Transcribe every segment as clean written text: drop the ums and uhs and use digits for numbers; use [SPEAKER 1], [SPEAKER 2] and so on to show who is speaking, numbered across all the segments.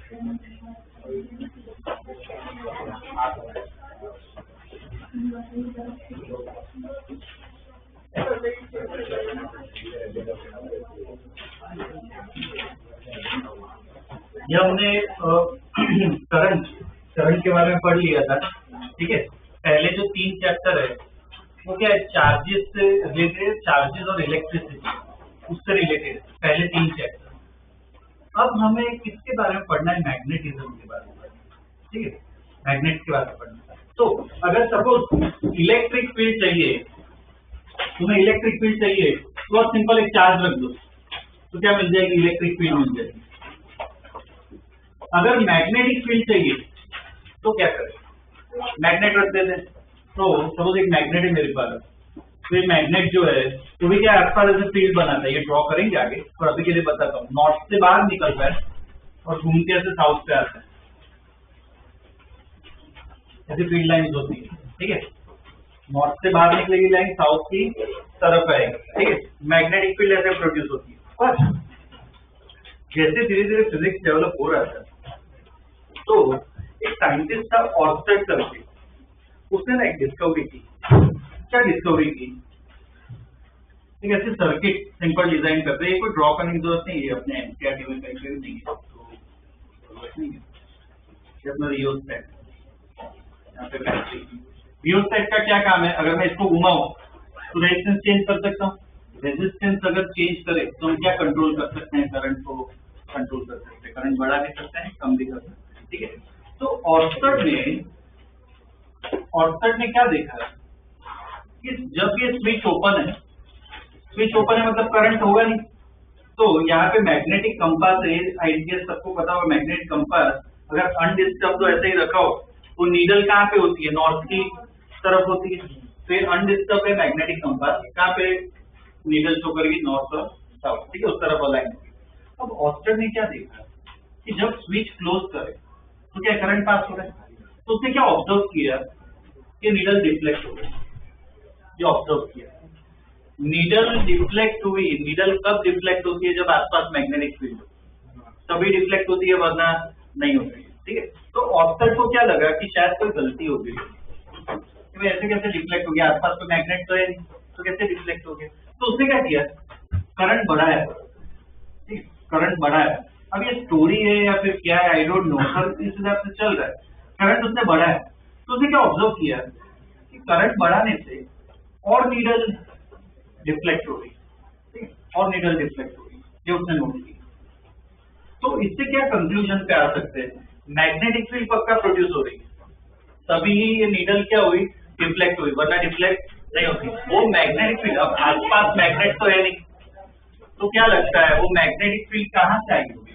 [SPEAKER 1] ये हमने करंट के बारे में पढ़ लिया था, ठीक है। पहले जो 3 चैप्टर है वो क्या है, चार्जेस से रिलेटेड, चार्जेस और इलेक्ट्रिसिटी उससे रिलेटेड पहले 3 चैप्टर। अब हमें किसके बारे में पढ़ना है, मैग्नेटिज्म के बारे में, ठीक है, मैग्नेट के बारे में पढ़ना है। तो अगर सपोज इलेक्ट्रिक फील्ड चाहिए, तुम्हें इलेक्ट्रिक फील्ड चाहिए, तो बहुत सिंपल एक चार्ज रख दो तो क्या मिल जाएगी, इलेक्ट्रिक फील्ड मिल जाएगी। अगर मैग्नेटिक फील्ड चाहिए तो क्या करें, मैग्नेट रख देते हैं। तो सपोज एक मैग्नेट है मेरे पास, तो ये मैग्नेट जो है तो भी क्या आसपास ऐसे फील्ड बनाता है, ये ड्रॉ करेंगे आगे, और अभी के लिए बताता हूँ। नॉर्थ से बाहर निकलता है और घूम के ऐसे साउथ पे आता है, ऐसी फील्ड लाइन होती है, ठीक है। नॉर्थ से बाहर निकलेगी लाइन, साउथ की तरफ आएगी, ठीक है। मैग्नेटिक फील्ड ऐसे प्रोड्यूस होती है। और जैसे धीरे धीरे फिजिक्स डेवलप हो रहा था, तो एक साइंटिस्ट था ऑर्स्टेड करके, उसने ना एक डिस्कवरी की। क्या डिस्कवरी की, एक ऐसे सर्किट सिंपल डिजाइन करते हैं, कोई ड्रॉ करने की जरूरत नहीं है, अपने एनसीईआरटी में कहीं पे नहीं है, तो जरूरत नहीं है। ये अपना रियोस्टेट, यहाँ पे रियोस्टेट का क्या काम है, अगर मैं इसको घुमाऊं तो रेजिस्टेंस चेंज कर सकता हूँ। रेजिस्टेंस अगर चेंज करे तो हम क्या कंट्रोल कर सकते हैं, करंट को कंट्रोल कर सकते हैं, करंट बढ़ा भी सकते हैं, कम भी कर सकते हैं, ठीक है। तो ऑर्स्टेड ने क्या देखा कि जब ये स्विच ओपन है, मतलब करंट होगा नहीं, तो यहाँ पे मैग्नेटिक कंपास है, आई गेस सबको पता होगा मैग्नेटिक कंपास अगर अनडिस्टर्ब तो ऐसे ही रखा हो तो नीडल कहाँ पे होती है, नॉर्थ की तरफ होती है। फिर अनडिस्टर्ब है मैग्नेटिक कंपास, कहाँ पे नीडल शो करेगी, नॉर्थ और साउथ, ठीक है, उस तरफ अलाइन होगी। अब ऑर्स्टेड ने क्या देखा कि जब स्विच क्लोज करे तो क्या करंट पास हो रहा है, तो उसने क्या ऑब्जर्व किया कि नीडल डिफ्लेक्ट हो गई। ये ऑब्जर्व किया, नीडल डिफ्लेक्ट हुई। नीडल कब डिफ्लेक्ट होती है, जब आसपास मैग्नेटिक फील्ड हो, तभी डिफ्लेक्ट होती है, वरना नहीं होती है, ठीक है। तो ऑर्स्टेड को क्या लगा कि शायद कोई गलती हो गई, ऐसे कैसे डिफ्लेक्ट हो गया, आसपास तो मैग्नेट तो है नहीं, तो कैसे डिफ्लेक्ट हो गया। तो उसने क्या किया, करंट बढ़ाया, ठीक, करंट बढ़ाया। अब ये स्टोरी है या फिर क्या है, आई डोंट नो, पर इस हिसाब से चल रहा है, करंट उसने बढ़ाया। तो उसने क्या ऑब्जर्व किया कि करंट बढ़ाने से और नीडल डिफ्लेक्ट हो रही, ठीक, और नीडल डिफ्लेक्ट हो रही, ये उसने नोट किया। तो इससे क्या कंक्लूजन पे आ सकते हैं, मैग्नेटिक फील्ड पक्का प्रोड्यूस हो रही है, तभी ये नीडल क्या हुई, डिफ्लेक्ट हुई, वरना डिफ्लेक्ट नहीं होती। वो मैग्नेटिक फील्ड, अब आसपास मैग्नेट तो है नहीं, तो क्या लगता है वो मैग्नेटिक फील्ड कहाँ से आई होगी।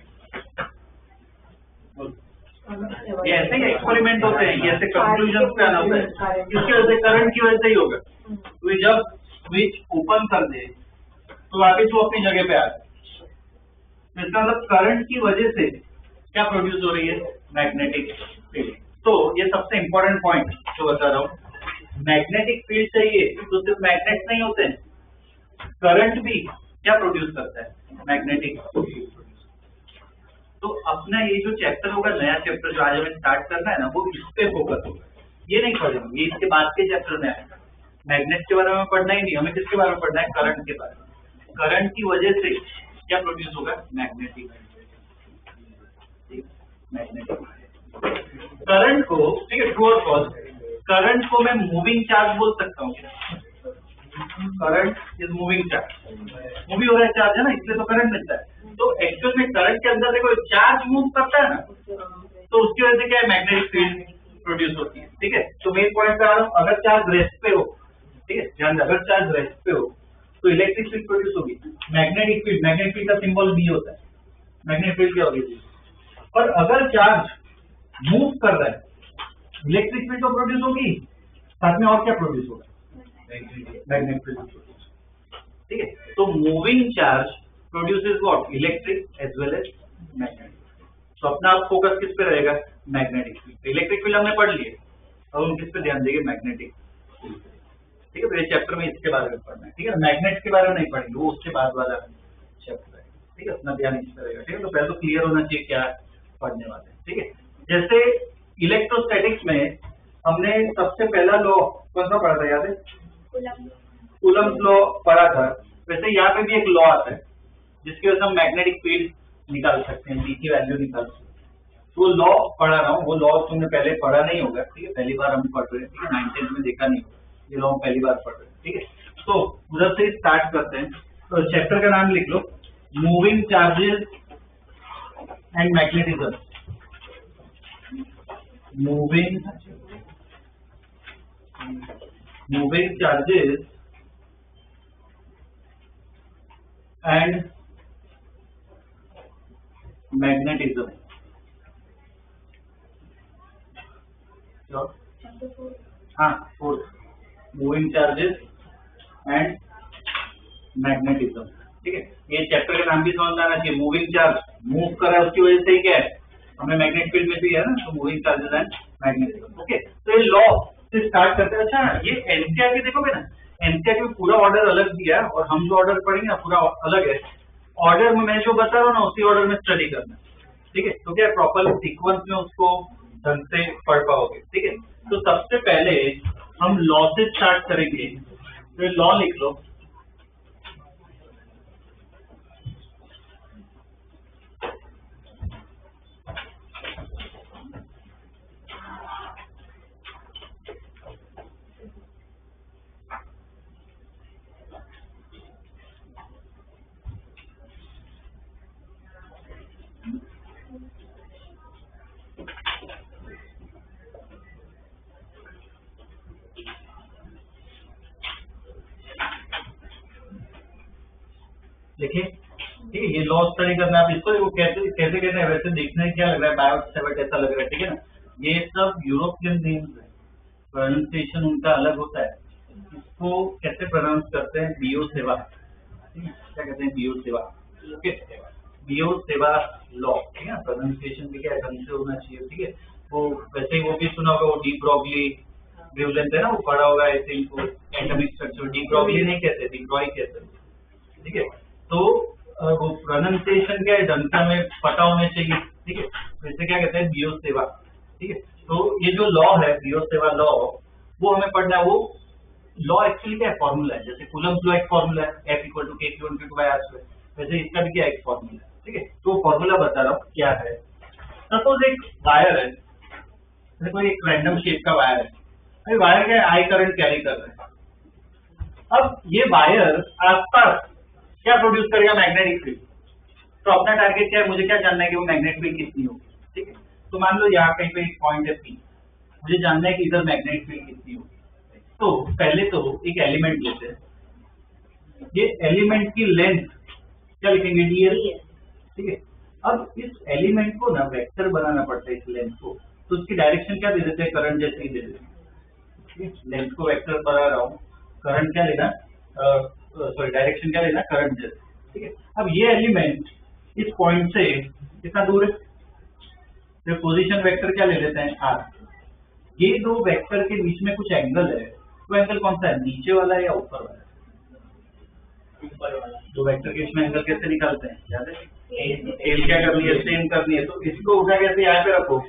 [SPEAKER 1] ये ऐसे ही एक्सपेरिमेंट होते हैं, ये ऐसे कंक्लूजन पे आना होता है, इसकी वजह से करंट की वजह से ही होगा। तो जब स्विच ओपन कर दे तो वापिस वो अपनी जगह पे आ जाए, इसका मतलब करंट की वजह से क्या प्रोड्यूस हो रही है, मैग्नेटिक फील्ड। तो ये सबसे इंपॉर्टेंट पॉइंट जो बता रहा हूँ, मैग्नेटिक फील्ड चाहिए तो सिर्फ मैग्नेट नहीं होते हैं, करंट भी क्या प्रोड्यूस करता है, मैग्नेटिक फील्ड। तो अपना ये जो चैप्टर होगा, नया चैप्टर जो आज हमें स्टार्ट करना है ना, वो इस पे फोकस होगा, ये नहीं पढ़ेंगे, ये इसके बाद के चैप्टर में आएगा। मैग्नेट के बारे में पढ़ना ही नहीं, हमें किसके बारे में पढ़ना है, करंट के बारे में। करंट की वजह से क्या प्रोड्यूस होगा, मैग्नेटिक करंट को, ठीक है, ट्रू और फॉल्स। करंट को मैं मूविंग चार्ज बोल सकता हूँ, current is moving charge, movie हो रहा है चार्ज है ना, इसलिए तो करंट मिलता है। तो एक्चुअल में करंट के अंदर देखो चार्ज मूव करता है ना, तो उसकी वजह से क्या है, मैग्नेटिक फील्ड प्रोड्यूस होती है, ठीक है। तो मेन पॉइंट पे आ रहा हूँ, अगर चार्ज रेस्ट पे हो, ठीक है, ध्यान, अगर चार्ज रेस्ट पे हो तो इलेक्ट्रिक फील्ड प्रोड्यूस होगी। मैग्नेटिक फील्ड का सिंबल बी होता है, मैग्नेटिक फील्ड क्या होगी। और अगर चार्ज मूव कर रहा है, इलेक्ट्रिक फील्ड तो प्रोड्यूस होगी, साथ में और क्या प्रोड्यूस होगा, मैग्नेटिक फील्ड, ठीक है। तो moving charge produces what, electric as well as magnetic. तो अपना फोकस किस पे रहेगा, मैग्नेटिक फील्ड। इलेक्ट्रिक फील्ड हमने पढ़ लिए, अब हम किस पे ध्यान देंगे, मैग्नेटिक फील्ड, ठीक है। तो ये चैप्टर में इसके बारे में पढ़ना है, ठीक है। मैग्नेट के बारे में नहीं पढ़ेंगे, वो उसके बाद वाला चैप्टर है, ठीक है। अपना ध्यान इस पे रहेगा, ठीक है। तो पहले तो क्लियर होना चाहिए क्या पढ़ने वाले हैं, ठीक है। जैसे इलेक्ट्रोस्टैटिक्स में हमने सबसे पहला लॉ कौन सा पढ़ा था, याद है? कूलम्ब लॉ पढ़ा था। वैसे यहाँ पे भी एक लॉ आता है जिसकी वजह से हम मैग्नेटिक फील्ड निकाल सकते हैं, D की वैल्यू निकाल सकते हैं। वो लॉ पढ़ा रहा हूँ, वो लॉ तुमने पहले पढ़ा नहीं होगा, ठीक है, पहली बार हम पढ़ रहे हैं, ठीक है, 9th में देखा नहीं होगा, ये लॉ पहली बार पढ़ रहे हैं, ठीक है। तो उधर से स्टार्ट करते हैं। तो चैप्टर का नाम लिख लो, moving charges and magnetism. Moving charges and magnetism. हाँ, मूविंग चार्जेस एंड मैग्नेटिज्म, ठीक है। ये चैप्टर का नाम भी समझ आना चाहिए। मूविंग चार्ज मूव कर रहा है, उसकी वजह से ही क्या है, हमें मैग्नेटिक फील्ड में भी है ना, तो moving charges and magnetism, okay. तो ये लॉ से स्टार्ट करते हैं। अच्छा, ये एनसीईआरटी देखोगे ना, एनसीईआरटी में पूरा ऑर्डर अलग दिया है और हम जो ऑर्डर पढ़ेंगे ना पूरा अलग है। ऑर्डर में मैं जो बता रहा हूँ ना, उसी ऑर्डर में स्टडी करना, ठीक है। तो क्या प्रॉपर सीक्वेंस में उसको ढंग से पढ़ पाओगे, ठीक है। तो सबसे पहले हम लॉ से स्टार्ट करेंगे। तो लॉ लिख लो, देखिए, ठीक है, ये लॉ स्टडी करना। आप इसको कैसे कैसे कहते हैं, वैसे देखने में क्या लग रहा है, बायोट सेवट ऐसा लग रहा है, ठीक है ना। ये सब यूरोपियन नेम्स है, प्रोनाउंसिएशन उनका अलग होता है। इसको कैसे प्रोनाउंस करते हैं, बियो सेवा, क्या कहते हैं, बियो सेवा, ओके, बियो सेवा लॉ, ठीक है। प्रोनाउंसिएशन भी क्या ढंग से होना चाहिए, ठीक है। वो वैसे ही वो भी सुना होगा, वो डी ब्रॉगली वेवलेंथ है ना, वो पढ़ा होगा, आई थिंक वो एटॉमिक स्ट्रक्चर। डी ब्रॉगली नहीं कहते, डी ब्रॉय कहते हैं, ठीक है। तो वो प्रोनाउंसिएशन क्या है, ढंग से हमें पता होना चाहिए, ठीक है। तो इसे क्या कहते हैं, बियो सेवा, ठीक है। तो ये जो लॉ है, बियो सेवा लॉ, वो हमें पढ़ना है। वो लॉ एक्चुअली क्या है, फॉर्मूला है। जैसे कूलम्ब लॉ एक फॉर्मूला है, F = K₂ वैसे इसका भी क्या एक फॉर्मूला है, ठीक है। तो फॉर्मूला बता रहा हूँ क्या है। सपोज एक वायर है, जैसे कोई एक रैंडम शेप का वायर है। अभी वायर क्या है, आई करंट कैरी कर रहा है। अब ये वायर आसपास क्या प्रोड्यूस करेगा, मैग्नेटिक फील्ड। तो अपना टारगेट क्या है, मुझे क्या जानना है कि वो मैग्नेटिक फील्ड कितनी होगी, ठीक है। तो मान लो यहाँ कहीं पे एक पॉइंट है P, मुझे जानना है कि इधर मैग्नेटिक फील्ड कितनी होगी। तो पहले तो एक एलिमेंट लेते हैं, ये एलिमेंट की लेंथ क्या लिखेंगे, dl, ठीक है। अब इस एलिमेंट को ना वेक्टर बनाना पड़ता है, इस लेंथ को। तो उसकी डायरेक्शन क्या दे देते हैं, करंट जैसे ही दे देते हैं। लेंथ को वेक्टर बना रहा हूँ, करंट क्या लेना, सॉरी डायरेक्शन क्या लेना, करंट जैसे, ठीक है। अब ये एलिमेंट इस पॉइंट से कितना दूर है, तो पोजीशन वेक्टर क्या ले लेते हैं, r। ये दो वेक्टर के बीच में कुछ एंगल है, तो एंगल कौन सा है, नीचे वाला है या ऊपर वाला है, ऊपर वाला। दो वेक्टर के बीच में एंगल कैसे निकालते हैं, याद है, टेल क्या करनी है, सेम करनी है। तो इसको उठा कैसे यहाँ पे रखो,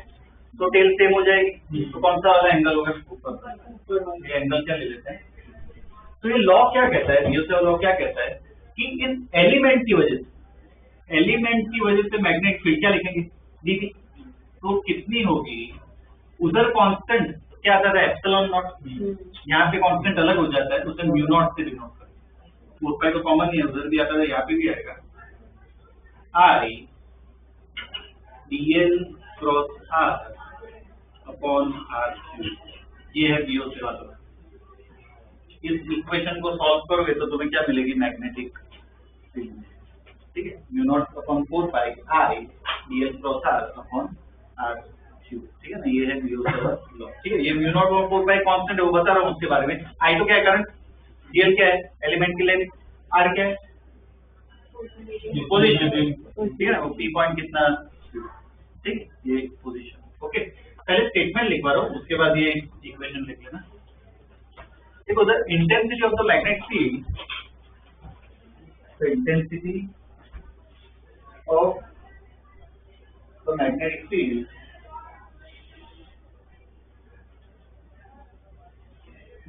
[SPEAKER 1] तो टेल सेम हो जाएगी, तो कौन सा वाला एंगल होगा, ऊपर। तो ये एंगल क्या ले लेते हैं। तो ये लॉ क्या कहता है, बियो सेवा लॉ क्या कहता है कि इस एलिमेंट की वजह से मैग्नेटिक फील्ड क्या लिखेंगे, dV। तो कितनी होगी, उधर कांस्टेंट क्या आता है, एप्सिलॉन नॉट। यहाँ पे कांस्टेंट अलग हो जाता है, तो उसे म्यू नॉट से डिनोट करते हैं। 4 तो कॉमन ही है, उधर भी आता है, यहाँ पे भी आएगा, I dl cross r upon r3। ये है बियो सेवा लॉ। इस इक्वेशन को सॉल्व करोगे तो तुम्हें क्या मिलेगी, मैग्नेटिक फील्ड, ठीक है। Mu naught upon 4 pi I dl cross r upon r3, ठीक है ना। ये है बियो सेवा लॉ, ठीक है। ये म्यू नॉट अपॉन 4 पाई कांस्टेंट है, वो बता रहा हूँ उसके बारे में। I तो क्या है, करंट, dl क्या है, एलिमेंट की लेंथ, r क्या है, पोजीशन, ठीक है ना। वो P पॉइंट कितना, ठीक है, ये पोजीशन, ओके। पहले स्टेटमेंट लिखवा रहा हूँ, उसके बाद ये इक्वेशन लिख लेना। देखो, the intensity of the magnetic field, the intensity of the magnetic field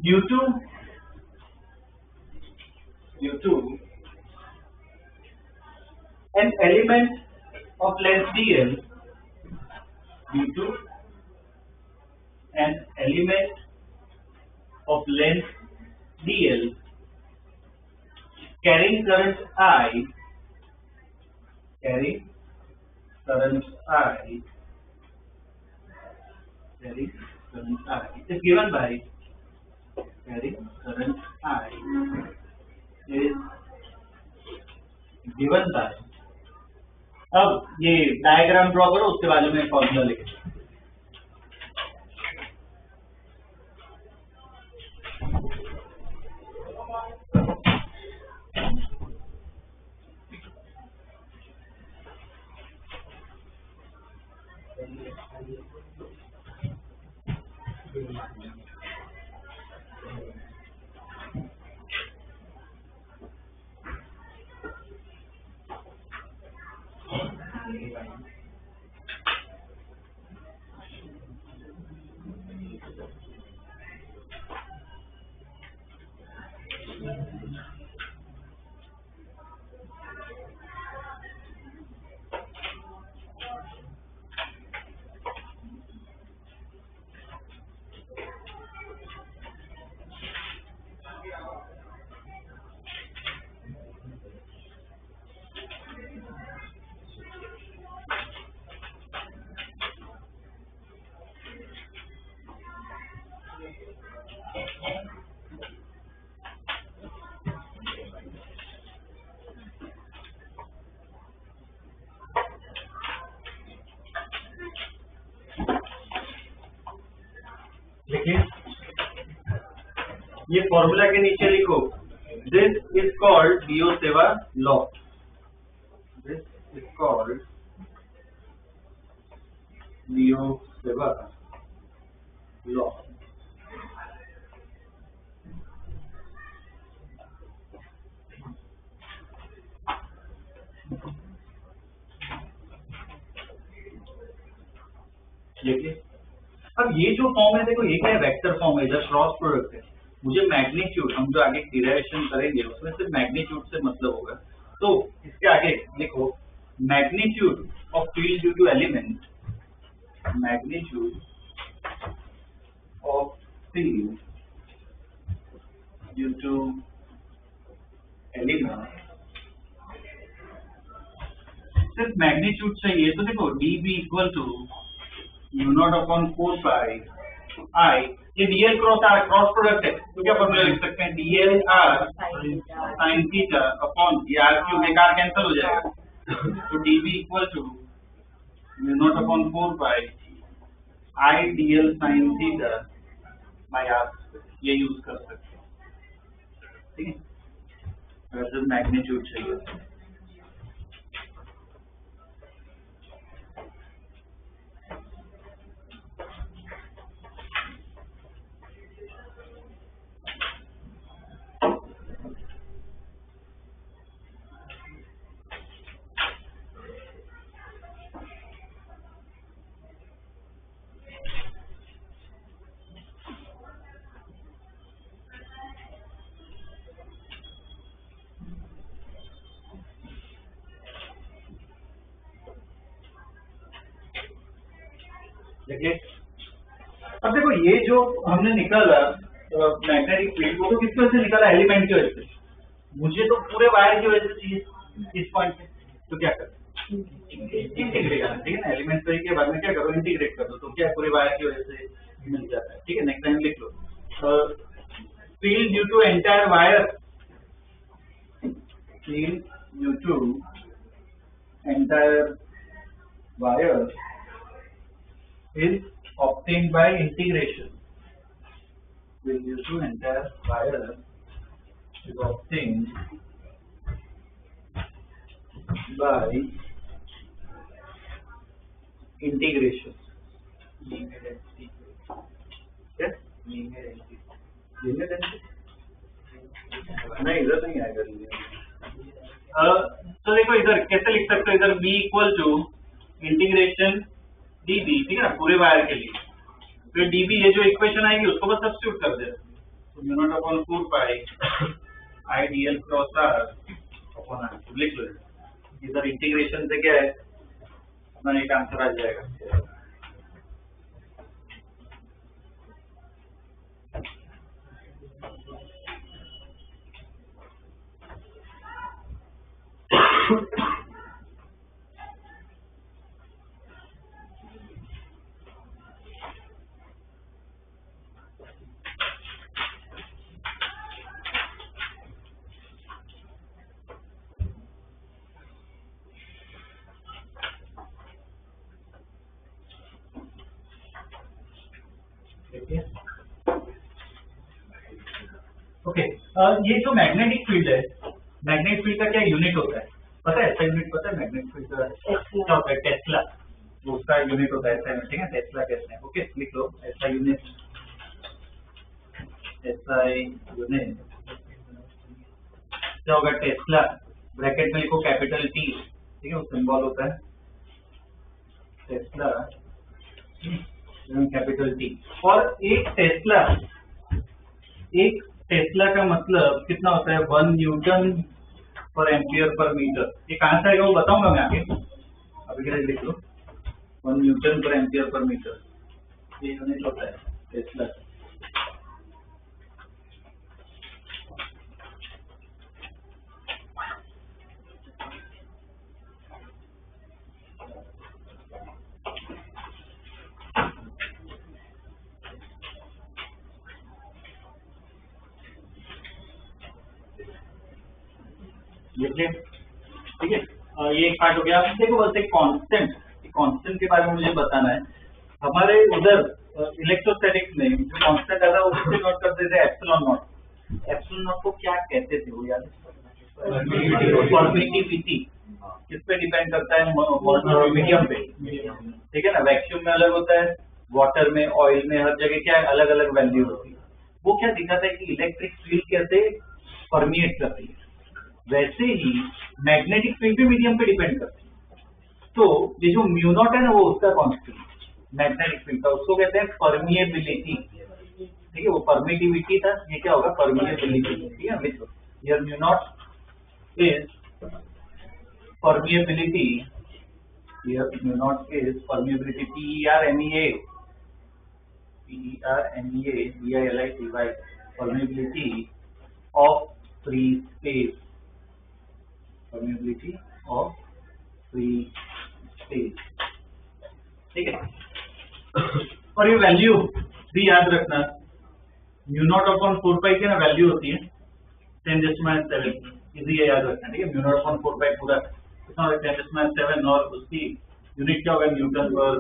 [SPEAKER 1] due to an element of length dl, due to an element of length dl carrying current I, carrying current I is given by carrying current I is given by, अब ये diagram draw करो, उसके बाजू में formula लिखो। देखिए ये formula के नीचे लिखो, दिस इज कॉल्ड बियोसेवा लॉ, दिस इज कॉल्ड बियोसेवा लॉ। देखिए अब ये जो फॉर्म है, देखो ये क्या है, वेक्टर फॉर्म है, इधर क्रॉस प्रोडक्ट है। मुझे मैग्नीट्यूड, हम जो आगे डिराइवेशन करेंगे उसमें सिर्फ मैग्नीट्यूड से मतलब होगा, तो इसके आगे लिखो magnitude of field due to element, magnitude of field due to element, सिर्फ मैग्नीट्यूड चाहिए। तो देखो dB equal to u0 upon 4 pi I, ये dl क्रॉस प्रोडक्ट है, तो क्या फॉर्मूला लिख सकते हैं, dl r sin theta upon ये r क्यूब बेकार कैंसिल हो जाएगा, तो dB equal to u0 upon 4 pi I dl sin theta by r, ये यूज कर सकते हैं, ठीक है, अगर मैग्नीट्यूड चाहिए। देखिए अब देखो ये जो हमने निकाला मैग्नेटिक फील्ड, वो तो किस वजह से निकाला, एलिमेंट की वजह से। मुझे तो पूरे वायर की वजह से चाहिए इस पॉइंट पे, तो क्या करो, इंटीग्रेट करना, ठीक है ना, एलिमेंट के बाद में क्या करो, इंटीग्रेट कर दो, तो क्या पूरे वायर की वजह से मिल जाता है, ठीक है। नेक्स्ट टाइम लिख लो, field due to entire wire, field due to entire wire is obtained by integration, will due to entire wire is obtained by integration, yes, linear density नहीं, इधर नहीं आएगा। तो देखो इधर कैसे लिख सकते हो, इधर b equal to integration dB, ठीक है ना, पूरे वायर के लिए। फिर dB ये जो इक्वेशन आएगी उसको बस सब्स्टिट्यूट कर दे, तो mu naught upon 4 pi I dl cross r upon r लिख लो। इधर इंटीग्रेशन से क्या है अपना एक आंसर आ जाएगा। ओके, ये जो मैग्नेटिक फील्ड है, मैग्नेटिक फील्ड का क्या यूनिट होता है पता है? ऐसा यूनिट पता है मैग्नेटिक फील्ड का क्या होता है? टेस्ला, वो उसका यूनिट होता है ऐसा यूनिट, ठीक है, टेस्ला कहते हैं। ओके, लिख लो ऐसा यूनिट, ऐसा यूनिट क्या होगा? टेस्ला, ब्रैकेट में लिखो कैपिटल टी, ठीक है, वो सिंबल होता है टेस्ला, कैपिटल टी। और एक टेस्ला का मतलब कितना होता है? 1 न्यूटन पर एम्पियर पर मीटर। ये कहाँ से आएगा वो बताऊंगा मैं आगे, अभी के लिए लिख लो 1 न्यूटन पर एम्पियर पर मीटर, ये यूनिट होता है टेस्ला। देखिए, ठीक है, ये एक पार्ट हो गया। आप देखो बस एक कांस्टेंट के बारे में मुझे बताना है। हमारे उधर इलेक्ट्रोस्टैटिक्स में जो कांस्टेंट आता है उससे नोट करते थे एप्सिलॉन नॉट। एप्सिलॉन नॉट को क्या कहते थे वो याद? परमिटिविटी। किस पे डिपेंड करता है? मीडियम पे, ठीक है ना। वैक्यूम में अलग होता है, वाटर में, ऑयल में, हर जगह क्या है अलग अलग वैल्यू होती है। वो क्या दिखाता है कि इलेक्ट्रिक फील्ड कैसे परमिएट करती है, वैसे ही मैग्नेटिक फील्ड भी मीडियम पे डिपेंड करती है। तो ये जो म्यू नॉट है ना वो उसका कांस्टेंट मैग्नेटिक फील्ड का, उसको कहते हैं परमिएबिलिटी, ठीक है, वो परमिटिविटी था, ये क्या होगा? परमिएबिलिटी, ठीक है। लिखो here mu naught is permeability, here mu naught is permeability, PERMEA permeability of free space, permeability of free space, ठीक है। और ये वैल्यू भी याद रखना, म्यू नॉट अपॉन 4 पाई की ना वैल्यू होती है 10⁻⁷, इजी है याद रखना, ठीक है। म्यू नॉट अपॉन 4 पाई पूरा कितना होगा? 10⁻⁷, और उसकी यूनिट क्या होगा? न्यूटन पर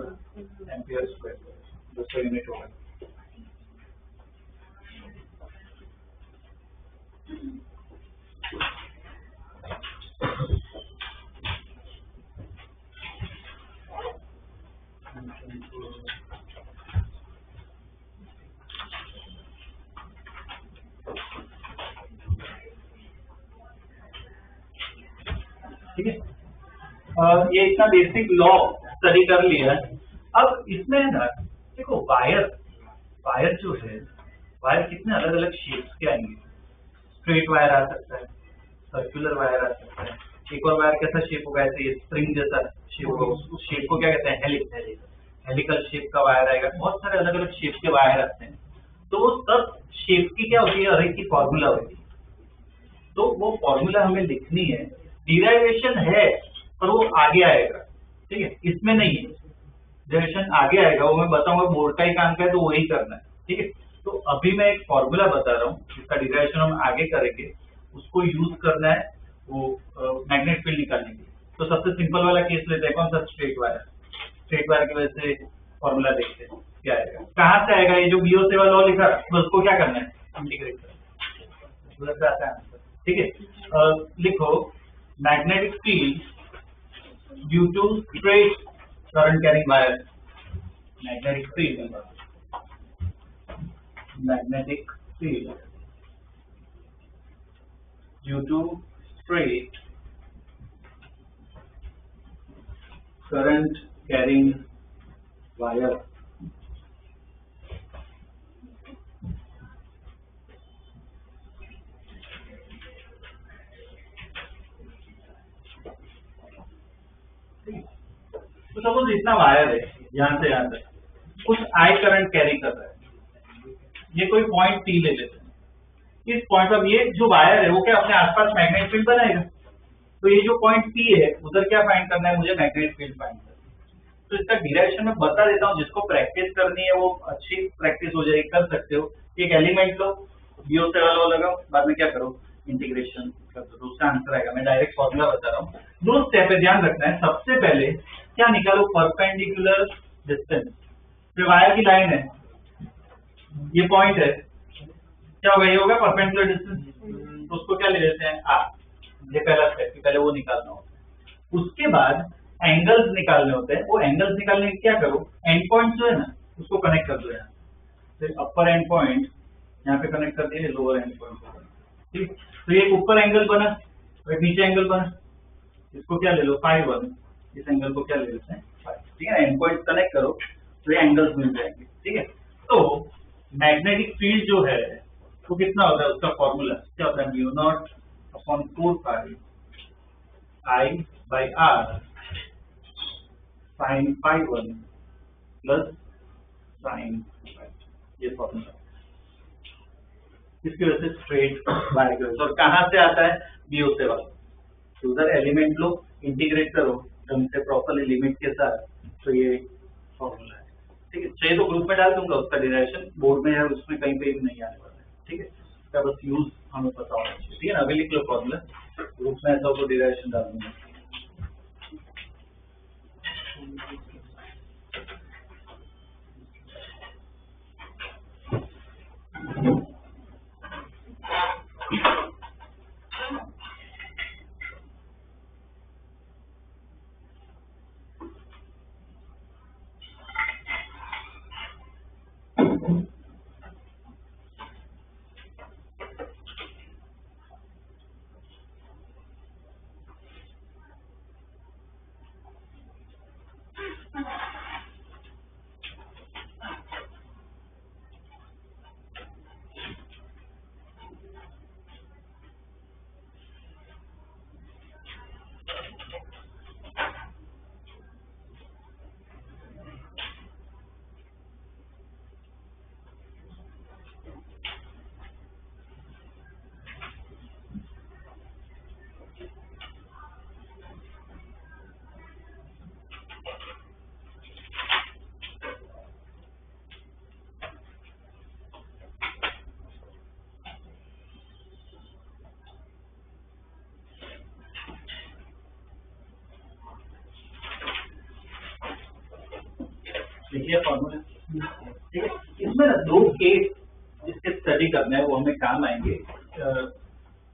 [SPEAKER 1] एम्पियर स्क्वायर, दूसरा यूनिट होगा। ठीक है, ये इतना बेसिक लॉ स्टडी कर लिया। अब इसमें है ना, देखो वायर जो है, वायर कितने अलग अलग शेप्स के आएंगे। स्ट्रेट वायर आ सकता है, सर्कुलर वायर आ सकता है, एक और वायर कैसा शेप होगा? ऐसे स्प्रिंग जैसा शेप होगा, उस शेप को क्या कहते हैं? हेलिकल शेप का वायर आएगा। बहुत सारे अलग अलग शेप के वायर आते हैं। तो सब शेप की क्या होती है? हर एक की फॉर्मूला होती है। तो वो फॉर्मूला हमें लिखनी है, डिराइवेशन है पर वो आगे आएगा, ठीक है, इसमें नहीं है। डिराइवेशन आगे आएगा, वो मैं बताऊंगा, बोर्ड का ही काम का है तो वही करना है, ठीक है। तो अभी मैं एक फॉर्मूला बता रहा हूँ जिसका डिराइवेशन हम आगे करेंगे, उसको यूज करना है वो मैग्नेटिक फील्ड निकालने के लिए। तो सबसे सिंपल वाला केस लेते हैं, कौन सा? स्ट्रेट वायर की वजह से फॉर्मूला देखते हैं क्या आएगा, कहाँ से आएगा। ये जो बीओ सेवा लॉ लिखा है उसको क्या करना है? इंटीग्रेट करना, ठीक है। लिखो magnetic field due to straight current carrying wire, magnetic field due to straight current carrying wire तो सपोज इतना वायर है यहाँ से यहाँ तक, कुछ आई करंट कैरी कर रहा है, ये कोई पॉइंट टी ले लेते हैं। इस पॉइंट पर ये जो वायर है वो क्या अपने आसपास मैग्नेटिक फील्ड बनाएगा, तो ये जो पॉइंट टी है उधर क्या फाइंड करना है मुझे, मैग्नेटिक फील्ड फाइंड करना है। तो इसका डिराइवेशन मैं बता देता हूँ, जिसको प्रैक्टिस करनी है वो अच्छी प्रैक्टिस हो जाएगी, कर सकते हो। एक एलिमेंट लो, बीओ से वाला लगाओ, बाद में क्या करो इंटीग्रेशन कर दो, दूसरा आंसर आएगा। मैं डायरेक्ट फॉर्मूला बता रहा हूँ। दो स्टेप है, ध्यान रखना है। सबसे पहले क्या निकालो, परपेंडिकुलर डिस्टेंस। जो वायर की लाइन है, ये पॉइंट है, क्या वही होगा परपेंडिकुलर डिस्टेंस, तो उसको क्या ले लेते हैं आर। ये पहला स्टेप, पहले वो निकालना होता है। उसके बाद एंगल्स निकालने होते हैं। वो एंगल्स निकालने के क्या करो, एंड पॉइंट जो है ना उसको कनेक्ट कर दो यहाँ, फिर अपर एंड पॉइंट यहाँ पे कनेक्ट कर दिए, लोअर एंड पॉइंट। ठीक, तो ये ऊपर एंगल बना और नीचे एंगल बना, इसको क्या ले लो फाई 1, इस एंगल को क्या ले लेते हैं फाई। ठीक है ना, एंड पॉइंट कनेक्ट करो तो ये एंगल्स मिल जाएंगे। ठीक है, तो मैग्नेटिक फील्ड जो है वो कितना होता है, उसका फॉर्मूला क्या होता है, mu naught upon 4 pi I by r sine phi 1 plus sine, ये फॉर्मूला। इसकी वजह से स्ट्रेट वायर। और कहाँ से आता है, बीओ से वाला। तो उधर एलिमेंट लो, इंटीग्रेट करो ढंग से प्रॉपरली लिमिट के साथ, तो ये फॉर्मूला है। ठीक है, चाहिए तो ग्रुप में डाल दूंगा, उसका डिराइवेशन बोर्ड में है, उसमें कहीं पे भी नहीं आने वाला है। ठीक है, इसका बस यूज हमें पता होना चाहिए। ठीक है ना, अभी लिख लो फॉर्मूला, ग्रुप में ऐसा तो डिराइवेशन डाल दूंगा। देखिए फॉर्मूला। ठीक है, इसमें ना दो केस जिसके स्टडी करना है वो हमें काम आएंगे।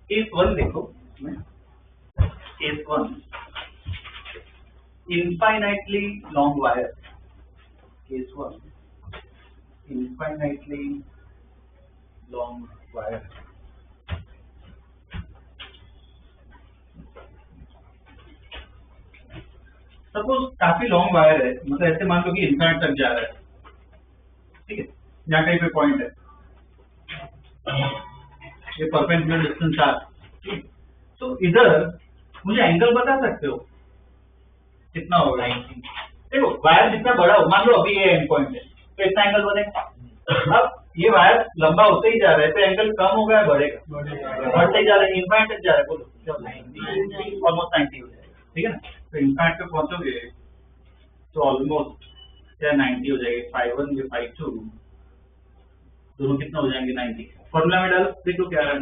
[SPEAKER 1] केस 1 देखो, case 1 infinitely long wire. Case 1 infinitely long wire. Suppose काफी लॉन्ग वायर है, मतलब ऐसे मान लो कि इनफाइनाइट तक जा रहा है। ठीक है, यहाँ कहीं पे पॉइंट है, ये परपेंडिकुलर डिस्टेंस आर। तो इधर मुझे एंगल बता सकते हो कितना होगा। देखो वायर जितना बड़ा हो, मान लो अभी ये एंड पॉइंट है तो इतना एंगल बनेगा। अब ये वायर लंबा होते ही जा रहा है तो एंगल कम हो गया बढ़ेगा, बढ़ते ही जा रहा है, इनफाइनाइट तक जा रहा है, बोलो ऑलमोस्ट 90 हो जाएगा। ठीक है ना, तो इनफाइनाइट पे पहुंचोगे तो ऑलमोस्ट क्या 90 हो जाएगी। 5 1 ये 5 2 दोनों कितना हो जाएंगे 90। फॉर्मूला में डालो, देखो क्या आ रहा है।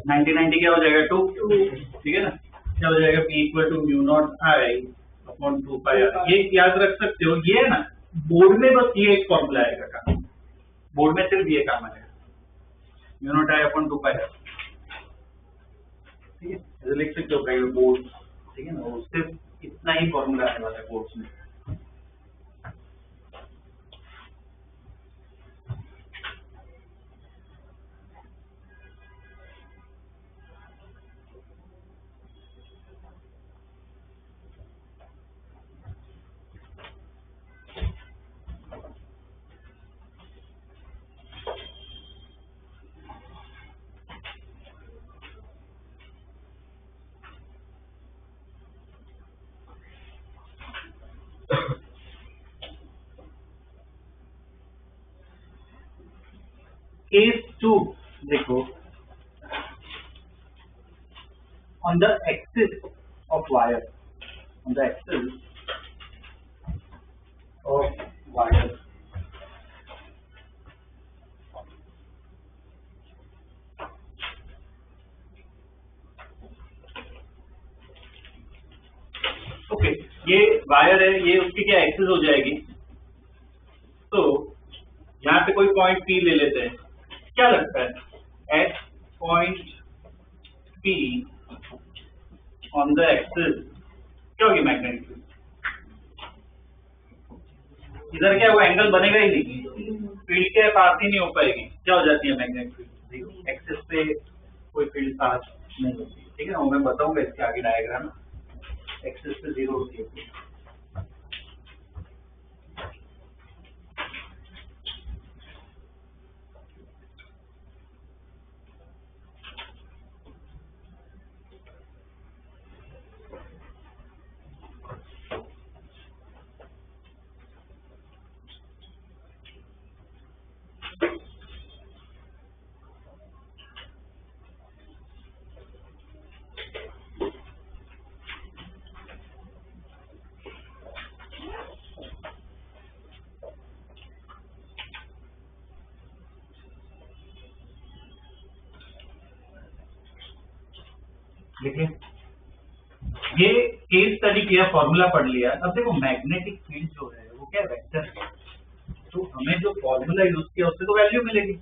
[SPEAKER 1] 90 क्या हो जाएगा 2। ठीक है ना, क्या हो जाएगा P equal to mu naught I upon 2 pi r. ये याद रख सकते हो, ये है ना बोर्ड में बस ये एक फॉर्मूला आएगा काम, बोर्ड में सिर्फ ये काम आएगा, mu naught I upon 2 pi r. ठीक है, ऐसे लिख सकते हो कई बोर्ड। ठीक है ना, उससे इतना ही फॉर्मूला आने वाला है बोर्ड्स में। केस 2 देखो, on the axis of wire, on the axis of wire, okay, ये वायर है, ये उसकी क्या एक्सिस हो जाएगी। तो यहाँ पे कोई पॉइंट P ले लेते हैं, क्या लगता है at point P on the axis क्या होगी मैग्नेटिक फील्ड? इधर क्या वो एंगल बनेगा ही नहीं, फील्ड के पास ही नहीं हो पाएगी, क्या हो जाती है मैग्नेटिक फील्ड, एक्सिस पे कोई फील्ड पास नहीं होती। ठीक है ना, वो मैं बताऊंगा इसके आगे डायग्राम, एक्सिस पे 0 होती है। देखिए, ये केस स्टडी किया, फॉर्मूला पढ़ लिया। अब देखो मैग्नेटिक फील्ड जो है वो क्या वेक्टर है, तो हमें जो फॉर्मूला यूज किया उससे तो वैल्यू मिलेगी।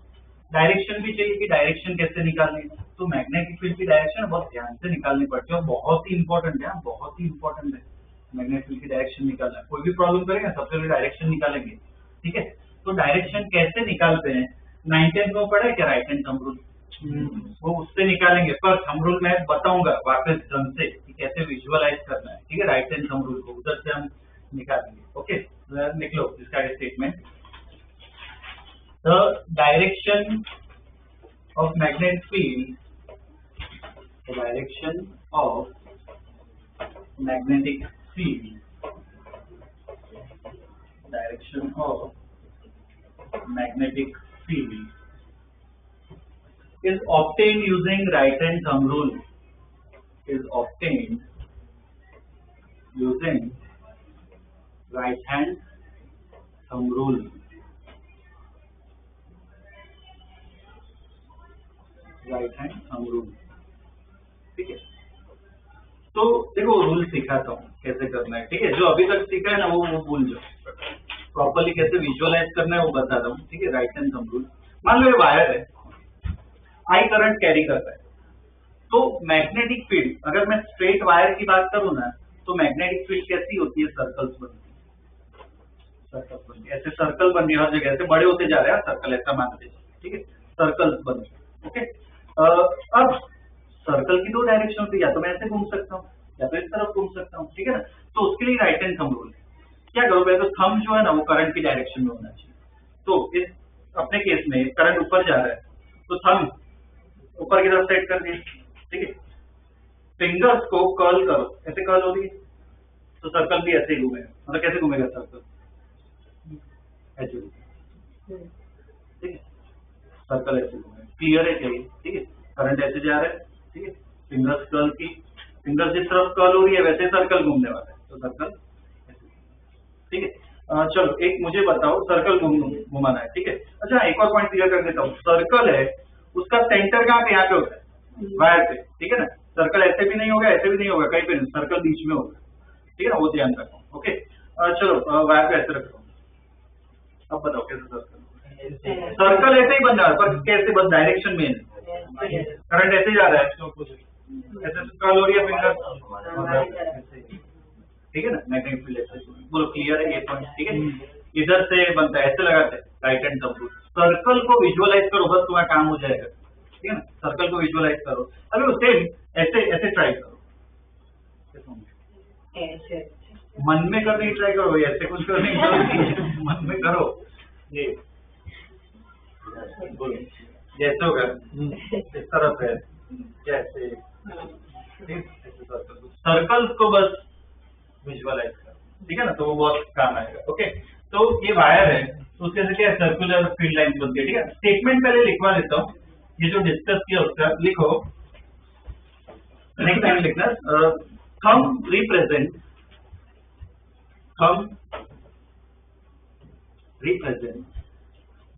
[SPEAKER 1] डायरेक्शन भी चाहिए कि डायरेक्शन कैसे निकालनी है, तो मैग्नेटिक फील्ड की डायरेक्शन बहुत ध्यान से निकालनी पड़ती है और बहुत ही इंपॉर्टेंट है, बहुत ही इंपॉर्टेंट है मैग्नेटिक फील्ड की डायरेक्शन निकालना। कोई भी प्रॉब्लम करेंगे सबसे पहले डायरेक्शन निकालेंगे। ठीक है, तो डायरेक्शन कैसे निकालते हैं, 9th में पढ़ा है क्या राइट हैंड थंब रूल, वो उससे निकालेंगे। पर थंब रूल मैं बताऊंगा वापस ढंग से कि कैसे विजुअलाइज करना है। ठीक है, राइट हैंड थंब रूल को उधर से हम निकालेंगे। ओके, निकलो इसका statement, the direction of magnetic field, the direction of magnetic field, direction of magnetic field is obtained using right hand thumb rule, is obtained using right hand thumb rule, right hand thumb rule। ठीक है, तो देखो rule सिखाता हूँ कैसे करना है। ठीक है, जो अभी तक सीखा है ना वो भूल जाओ, प्रॉपर्ली कैसे विजुअलाइज करना है वो बताता हूँ। ठीक है, राइट हैंड थंब रूल, मान लो ये वायर है, आई करंट कैरी करता है, तो मैग्नेटिक फील्ड, अगर मैं स्ट्रेट वायर की बात करूं ना, तो मैग्नेटिक फील्ड कैसी होती है, सर्कल्स बनती है, सर्कल्स बनती है, ऐसे सर्कल बन रही है हर जगह, ऐसे बड़े होते जा रहे हैं सर्कल, ऐसा मानते हैं। ठीक है, सर्कल्स बन रहे हैं। ओके, अब सर्कल की दो डायरेक्शन होती है, या तो मैं ऐसे घूम सकता हूँ या तो इस तरफ घूम सकता हूँ। ठीक है ना, तो उसके लिए राइट हैंड थंब रूल क्या करो, पहले तो थंब जो है ना वो करंट की डायरेक्शन में होना चाहिए। तो इस अपने केस में करंट ऊपर जा रहा है, तो थंब ऊपर की तरफ सेट कर दिए। ठीक है, फिंगर्स को कर्ल करो, ऐसे कर्ल हो रही है तो सर्कल भी ऐसे ही घूमेगा, मतलब कैसे घूमेगा सर्कल, ऐसे घूमेगा। ठीक है, सर्कल ऐसे घूमेगा, क्लियर है चाहिए। ठीक है, करंट ऐसे जा रहा है। ठीक है, फिंगर्स कर्ल की, फिंगर्स जिस तरफ कर्ल हो रही है वैसे सर्कल घूमने वाला है, तो सर्कल। ठीक है, चलो एक मुझे बताओ, सर्कल घुमाना है। ठीक है, अच्छा एक और पॉइंट क्लियर कर देता हूँ, सर्कल है उसका सेंटर कहाँ पे, यहाँ पे होता है वायर पे। ठीक है ना, सर्कल ऐसे भी नहीं होगा ऐसे भी नहीं होगा, कहीं पे नहीं, सर्कल बीच में होगा। ठीक है ना, वो ध्यान रखो। ओके, चलो वायर पे ऐसे रखो। अब बताओ कैसे सर्कल, सर्कल ऐसे ही बन रहा है पर कैसे, बस डायरेक्शन में करंट ऐसे जा रहा है, ऐसे कर्ल हो रही है फिंगर। ठीक है ना, मैग्नेटिक फील्ड ऐसे, बोलो क्लियर है ये पॉइंट। ठीक है, इधर से बनता है, ऐसे लगाते हैं right hand thumb rule. Circle को विजुअलाइज करो, बस तुम्हारा काम हो जाएगा। ठीक है ना, सर्कल को विजुअलाइज करो। अभी वो सेम ऐसे ऐसे ट्राई करो, मन में करने की ट्राई करो, ऐसे कुछ करने की जरूरत नहीं है, मन में करो। ये जैसे होगा इस तरफ है, जैसे सर्कल्स को बस विजुअलाइज करो। ठीक है ना, तो वो बहुत काम आएगा। ओके, तो ये वायर है तो उसके से क्या सर्कुलर फील्ड लाइंस बनती है, ठीक है। स्टेटमेंट पहले लिखवा लेता हूँ, ये जो डिस्कस किया उसका लिखो। नेक्स्ट टाइम लिखना, thumb represent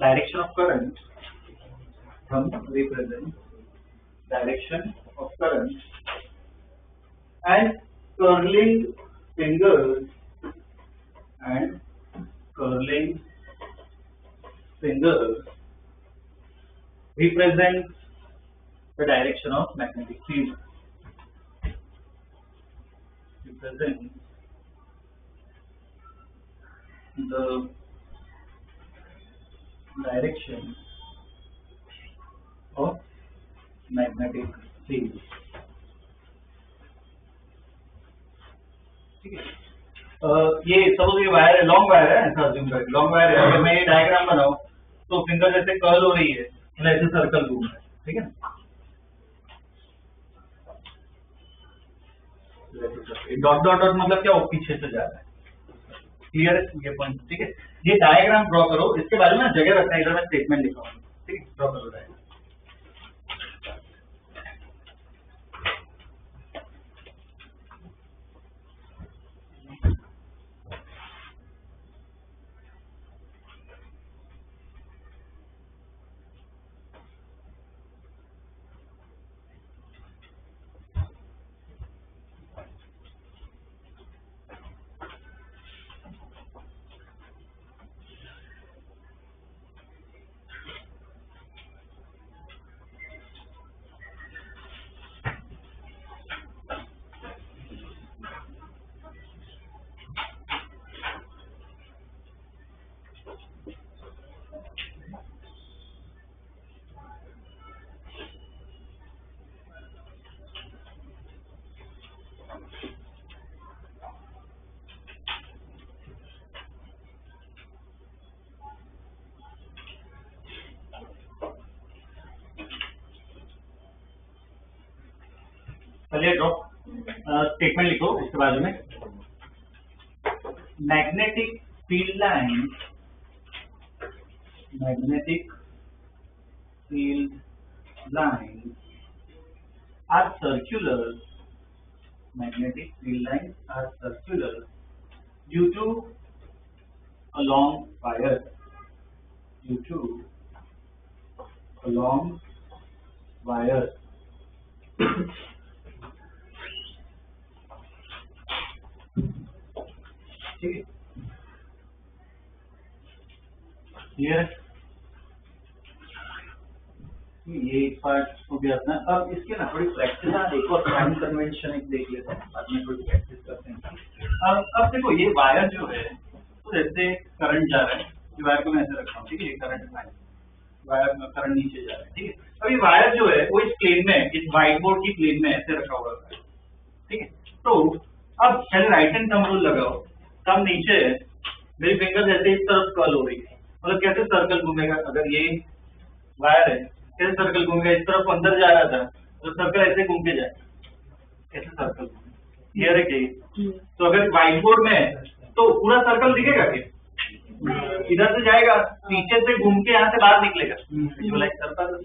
[SPEAKER 1] direction of current, thumb represents direction of current and curling fingers represents the direction of magnetic field. Represents the direction of magnetic field. ठीक है। ये सपोज ये वायर है, लॉन्ग वायर है, ऐसा assume करें long wire है। अगर मैं ये डायग्राम बनाऊं तो फिंगर जैसे कर्ल हो रही है, मतलब ऐसे सर्कल घूम रहा है, ठीक है ना। डॉट डॉट डॉट मतलब क्या, वो पीछे से जा रहा है। क्लियर है ये पॉइंट, ठीक है। ये डायग्राम ड्रॉ करो, इसके बारे में जगह रखना है, इधर मैं स्टेटमेंट लिखा हूँ, ठीक है। ड्रॉ करो डायग्राम। चलिए ड्रॉ स्टेटमेंट लिखो, इसके बाजू में magnetic field line are circular, magnetic field lines are circular due to a long wire, ठीक है। क्लियर है, ये एक पार्ट हो गया अपना। अब इसके ना थोड़ी प्रैक्टिस, एक और साइन कन्वेंशन एक देख लेते हैं, बाद में थोड़ी प्रैक्टिस करते हैं। अब देखो ये वायर जो है, तो जैसे करंट जा रहा है, ये वायर को मैं ऐसे रखा हूँ, ठीक है। ये करंट वायर में करंट नीचे जा रहा है, ठीक है। अब ये वायर जो है वो इस प्लेन में, इस व्हाइट बोर्ड की प्लेन में ऐसे रखा हुआ है, ठीक है। तो अब पहले राइट हैंड थंब रूल लगाओ, थंब नीचे है, मेरी फिंगर जैसे इस तरफ कर्ल हो रही है, मतलब कैसे सर्कल घूमेगा, अगर ये वायर है कैसे सर्कल घूमेगा, इस तरफ अंदर जा रहा था तो सर्कल ऐसे घूम के जाए, ऐसे सर्कल क्लियर है क्या। तो अगर व्हाइट बोर्ड में है तो पूरा सर्कल दिखेगा क्या, इधर से जाएगा, पीछे से घूम के यहाँ से बाहर निकलेगा, विजुअलाइज सर्कल,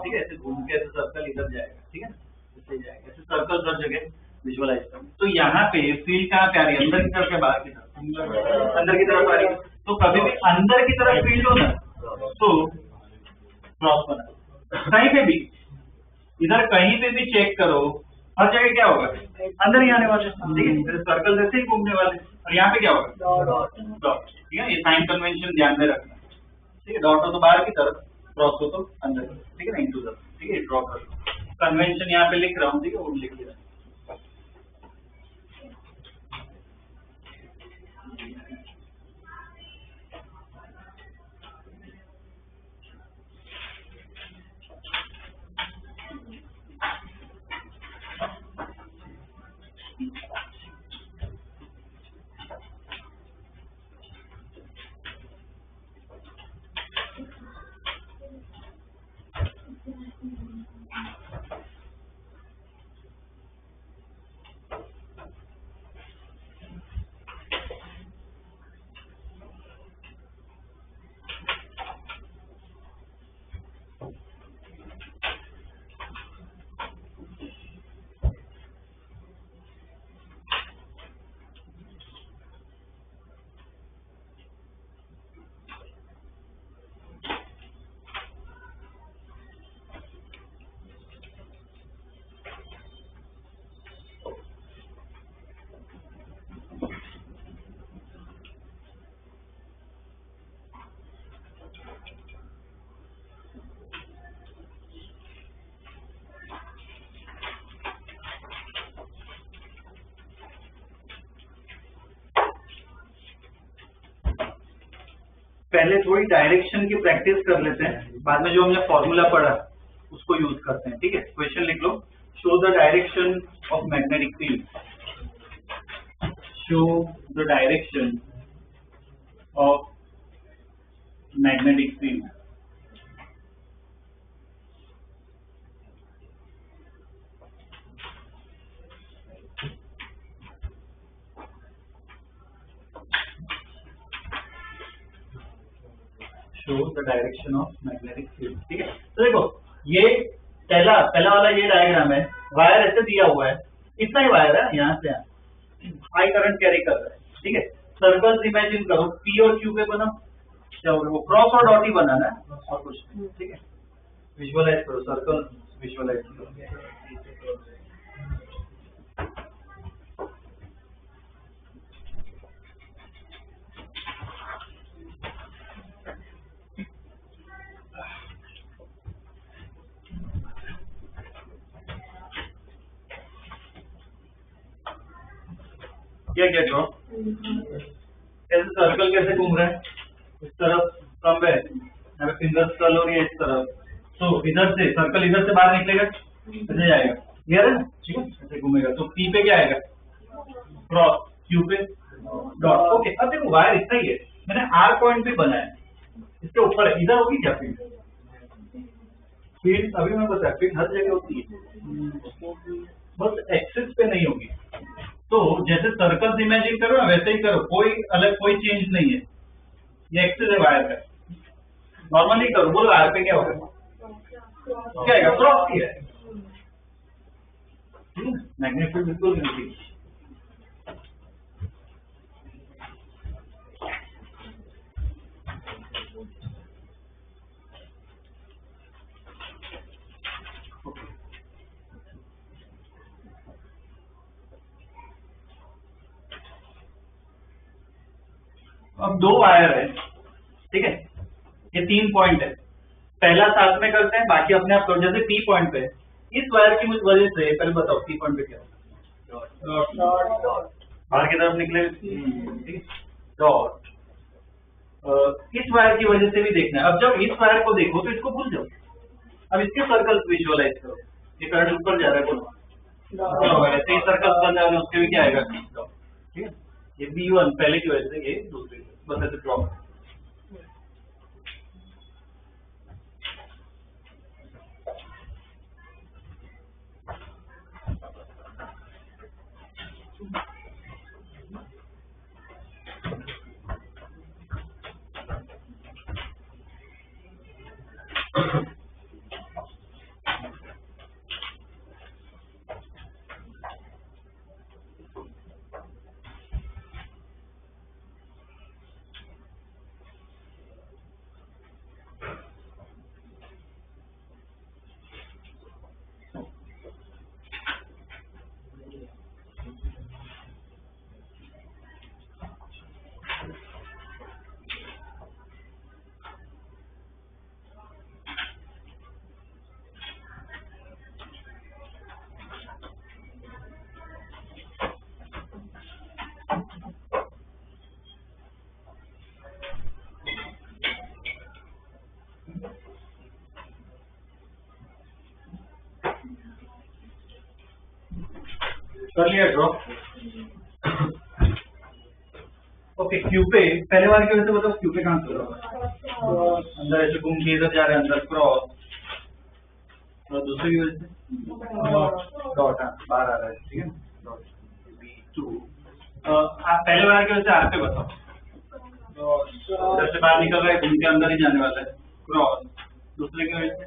[SPEAKER 1] ठीक है। ऐसे घूम के ऐसे सर्कल इधर जाएगा, ठीक है, ऐसे जाएगा, ऐसे सर्कल हर जगह विजुअलाइज करो। तो यहाँ पे फील्ड कहाँ पे आ रही है, अंदर की तरफ या बाहर की तरफ, अंदर की तरफ आ रही है। तो कभी भी अंदर की तरफ फील्ड हो ना तो क्रॉस बना, कहीं पे भी, इधर कहीं पे भी चेक करो, हर जगह क्या होगा, अंदर ही आने वाले, ठीक है। सर्कल जैसे ही घूमने वाले, और यहाँ पे क्या होगा, डॉट, ठीक है। ये साइन कन्वेंशन ध्यान में रखना, ठीक है। डॉट हो तो बाहर की तरफ, क्रॉस हो तो अंदर, ठीक है ना, इनटू द, ठीक है। ड्रॉ कर कन्वेंशन यहाँ पे लिख रहा हूँ, ठीक है, वो लिख दिया। पहले थोड़ी डायरेक्शन की प्रैक्टिस कर लेते हैं, बाद में जो हमने फॉर्मूला पढ़ा उसको यूज करते हैं। ठीक है, क्वेश्चन लिख लो, show the direction of magnetic field, show the direction of magnetic field. Show the direction of magnetic field. ठीक है, तो देखो ये पहला वाला ये डायग्राम है, वायर ऐसे दिया हुआ है, इतना ही वायर है, यहाँ से हाई करंट कैरी कर रहा है। ठीक है, सर्कल्स इमेजिन करो, पी और क्यू पे बना, क्या होगा, वो क्रॉस और डॉट ही बनाना है और कुछ नहीं। ठीक है, विजुअलाइज करो, सर्कल विजुअलाइज करो। क्या क्या ड्रॉ, कैसे सर्कल कैसे घूम रहा है, इस तरफ कम है, यहाँ पे फिंगर्स कर्ल हो रही है इस तरफ, तो इधर से सर्कल इधर से बाहर निकलेगा, ऐसे जाएगा, क्लियर है ना। ठीक है, ऐसे घूमेगा, तो पी पे क्या आएगा, क्रॉस, क्यू पे डॉट। ओके, अब देखो वायर इतना ही है, मैंने आर पॉइंट भी बनाया, इसके ऊपर है, इधर होगी क्या फील्ड, फील्ड अभी मैं बताया, फील्ड हर जगह होती है, बस एक्सिस पे नहीं होगी। तो जैसे सर्कल्स इमेजिन करो ना, वैसे ही करो, कोई अलग कोई चेंज नहीं है, ये एक्सिस है वायर का, नॉर्मली करो, बोलो वायर पे क्या होगा, क्या आएगा, क्रॉस ही है, मैग्नेटिक फील्ड बिल्कुल नहीं। अब दो वायर है, ठीक है, ये 3 पॉइंट है, पहला साथ में करते हैं, बाकी अपने आप करो। जैसे P पॉइंट पे, इस वायर की वजह से पहले बताओ P पॉइंट पे क्या होगा, बाहर की तरफ निकले, डॉट। इस वायर की वजह से भी देखना है। अब जब इस वायर को देखो तो इसको भूल जाओ, अब इसके सर्कल्स विजुअलाइज करो, ये करंट ऊपर जा रहा है, बोलो ऐसे ही सर्कल्स बन जा रहे हैं, उसके भी क्या आएगा, ठीक है, ये B1 पहले की वजह से, ये दूसरी, बस ऐसे ड्रॉ। कर लिया ड्रॉ। ओके, क्यू पे पहले वाले की वजह से बताओ, क्यू पे कहाँ से अंदर ऐसे घूम के इधर जा रहे हैं, अंदर क्रॉस, और दूसरी की वजह से डॉट, बाहर आ रहा है, ठीक है, B2। आप पहले वाले की वजह से आर पे बताओ, इधर से बाहर निकल रहा है, घूम के अंदर ही जाने वाला है, क्रॉस, दूसरे की वजह से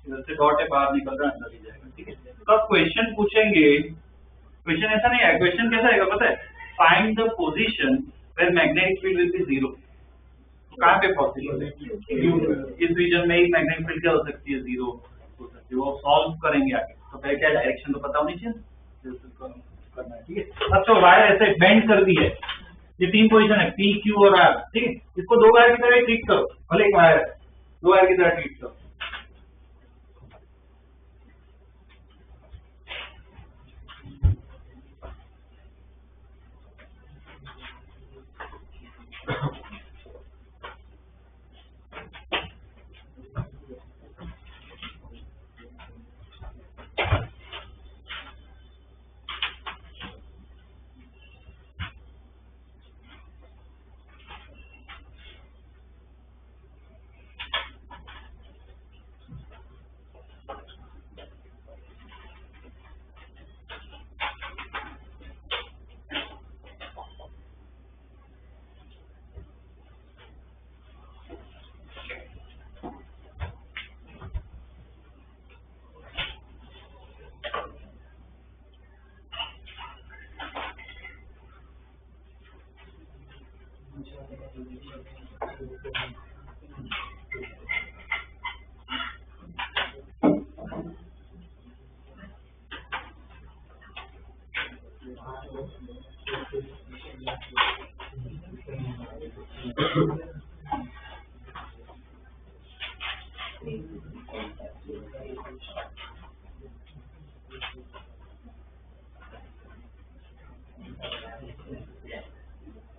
[SPEAKER 1] इधर से डॉट है, बाहर निकल रहा है, अंदर ही जाएगा। ठीक है, तो आप क्वेश्चन पूछेंगे, क्वेश्चन ऐसा नहीं है, क्वेश्चन कैसा आएगा पता है, find the position where magnetic field will be zero. कहाँ पे पॉसिबल है, इस रीजन में ही मैग्नेटिक फील्ड क्या हो सकती है, जीरो हो सकती है, वो सॉल्व करेंगे आगे। तो पहले क्या डायरेक्शन तो पता होनी चाहिए, करना है। ठीक है, अब तो वायर ऐसे बेंड कर दी है, ये 3 पोजीशन है, P, Q और R। ठीक है, इसको 2 वायर की तरह ट्रीट करो, भले एक वायर है, 2 वायर की तरह ट्रीट करो।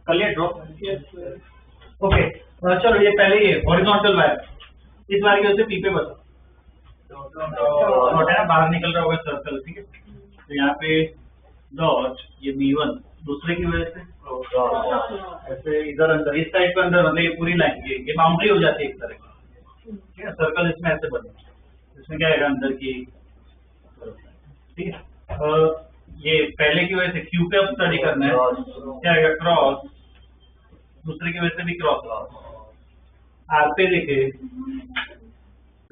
[SPEAKER 1] कर लिया ड्रॉ। ओके चलो ये पहले ये हॉरिजॉन्टल वायर, इस वायर की वजह से पी पे बता डॉट है ना, बाहर निकल रहा होगा सर्कल, ठीक है। तो यहाँ पे डॉट ये B1 दूसरे की वजह से ऐसे इधर अंदर इस साइड पे अंदर मतलब ये पूरी लाइन ये बाउंड्री हो जाती है एक तरह की, ठीक है। सर्कल इसमें ऐसे बने, इसमें क्या आएगा अंदर की, ठीक है। ये पहले की वजह से क्यू पे अब स्टडी करना है, क्या आएगा क्रॉस, दूसरे की वजह से भी क्रॉस, आर पे देखे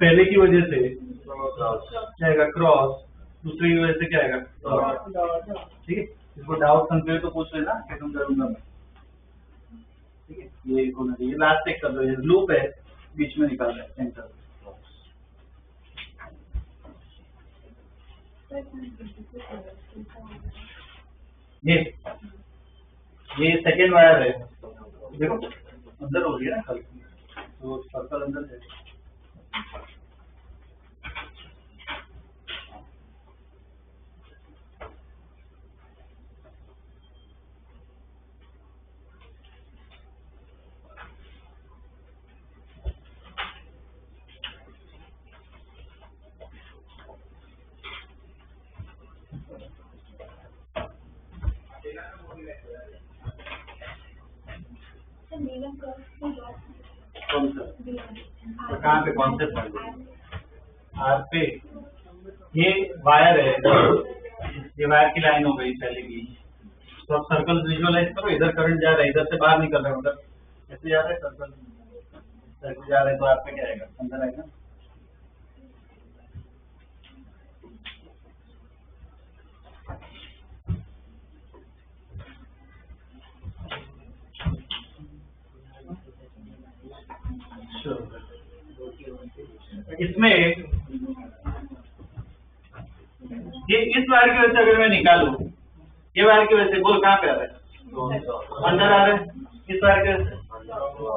[SPEAKER 1] पहले की वजह से क्या आएगा क्रॉस, दूसरे की वजह से क्या आएगा, ठीक है। इसको डाउट कंपेयर तो पूछ लेना, कैसे करूंगा मैं, ठीक है। ये होना चाहिए, लास्ट एक कर दो, ये लूप है बीच में निकाल रहा है सेंटर, ये सेकेंड वायर है, देखो अंदर हो गया ना कल, तो सर्कल अंदर है। कौन सा तो कहाँ पे कौन से आर पे, ये वायर है, ये वायर की लाइन हो गई पहले की। तो अब सर्कल विजुअलाइज करो, इधर करंट जा रहा है, इधर से बाहर निकल रहा है, मतलब ऐसे जा रहा है सर्कल, ऐसे जा रहा है, तो आर पे क्या आएगा, अंदर आएगा। इसमें ये इस वायर की वजह से अगर मैं निकालूं, ये वायर की वजह से बोल कहाँ पे आ रहा है, अंदर आ रहा है, इस वायर की वजह से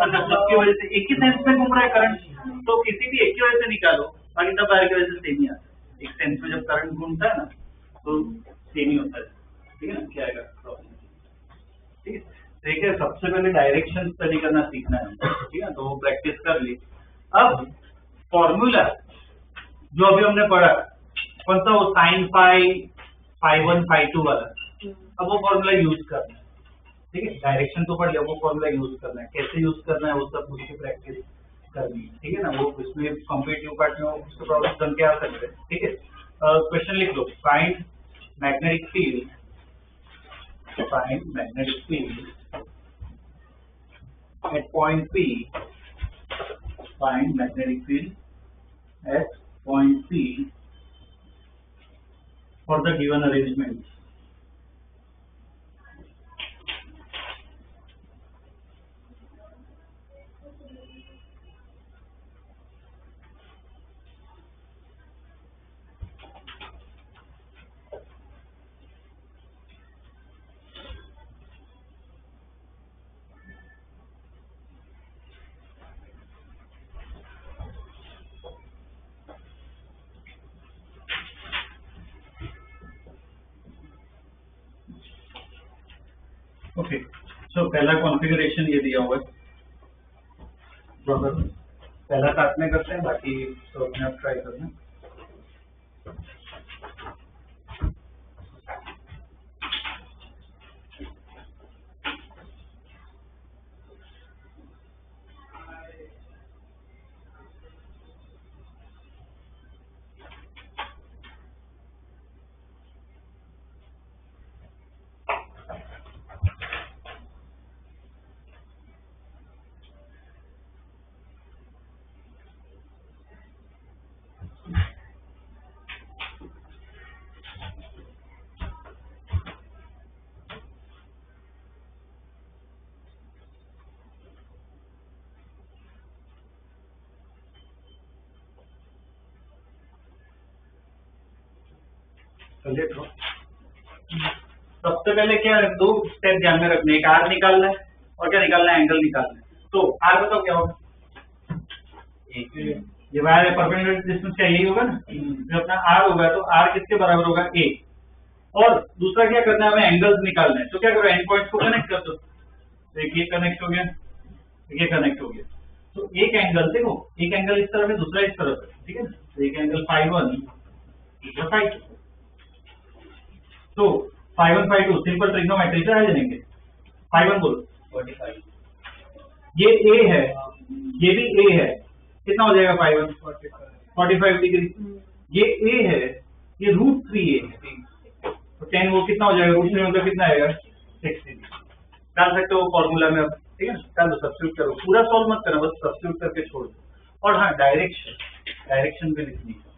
[SPEAKER 1] अंदर, सबकी वजह से एक ही सेंस में घूम रहा है करंट, तो किसी भी एक की वजह से निकालो, बाकी सब वायर की वजह से सेम ही आता है। एक सेंस में जब करंट घूमता है ना तो सेम ही होता है, ठीक है ना, क्या आएगा, ठीक है। ठीक है, सबसे पहले डायरेक्शन स्टडी करना सीखना है, ठीक है, तो वो प्रैक्टिस कर ली। अब फॉर्मूला जो अभी हमने पढ़ा कौन सा, वो साइन फाई, फाई1 फाई2 वाला, अब वो फॉर्मूला यूज करना है, ठीक है। डायरेक्शन तो पढ़ लिया, वो फॉर्मूला यूज करना है, कैसे यूज करना है वो सब उसकी प्रैक्टिस करनी है, ठीक है ना। वो इसमें कॉम्पिटिटिव पार्ट में उसके प्रॉब्लम बन के आ सकते हैं, ठीक है। क्वेश्चन लिख लो, find magnetic field, find magnetic field at point P, find magnetic field at point P for the given arrangement. Okay, so पहला कॉन्फ़िगरेशन ये दिया हुआ है, तो अगर पहला साथ में करते हैं, बाकी तो अपने आप ट्राई करना। चलिए तो सबसे पहले क्या दो स्टेप ध्यान में रखने, एक आर निकालना है और क्या निकालना है, एंगल निकालना है। तो आर बताओ क्या होगा, ये वायर है, परपेंडिकुलर डिस्टेंस क्या यही होगा ना, जो अपना आर होगा तो आर किसके बराबर होगा, ए। और दूसरा क्या करना है, हमें एंगल्स निकालना है। तो क्या करो, एंड पॉइंट्स को कनेक्ट कर दो। तो एक ये कनेक्ट हो गया, ये कनेक्ट हो गया। तो एक एंगल देखो, एक एंगल इस तरफ है, दूसरा इस तरफ है, ठीक है ना। तो एक एंगल ∅1, दूसरा ∅2। तो ∅1 ∅2 सिंपल ट्रिग्नोमेट्री से आ जाएंगे। ∅1 बोलो 45, ये ए है, ये भी ए है, कितना हो जाएगा ∅1 45 डिग्री। ये ए है, ये √3 ए है, तो 10 वो कितना हो जाएगा, √3 मतलब कितना आएगा 60। डाल सकते हो फॉर्मूला में अब, ठीक है ना। चलो सब्स्टिट्यूट करो, पूरा सॉल्व मत करना, बस सब्स्टिट्यूट करके छोड़ दो। और हाँ, डायरेक्शन भी लिखनी है।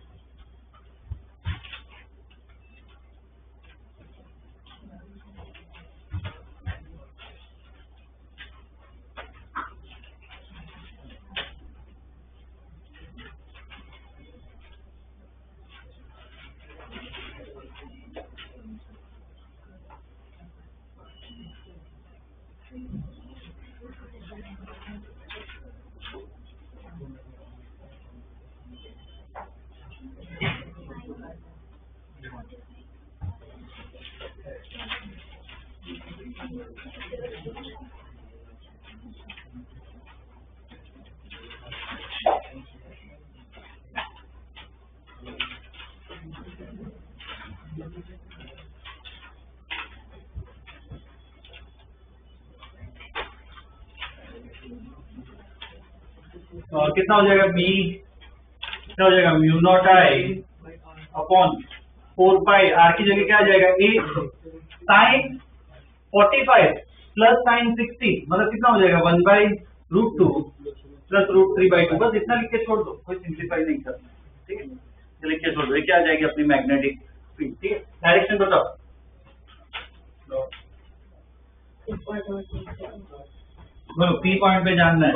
[SPEAKER 1] और कितना हो जाएगा, बी क्या हो जाएगा, μ0I अपॉन 4 आर की जगह क्या आ जाएगा, ए साइन 45 प्लस साइन 60, मतलब कितना हो जाएगा 1/√2 प्लस √3/2। बस इतना लिख के छोड़ दो, कोई सिंप्लीफाई नहीं करना, ठीक है। तो लिख के छोड़ दो, ये क्या आ जाएगी अपनी मैग्नेटिक फील्ड, ठीक है। डायरेक्शन बताओ, बोलो पी पॉइंट पे जानना है,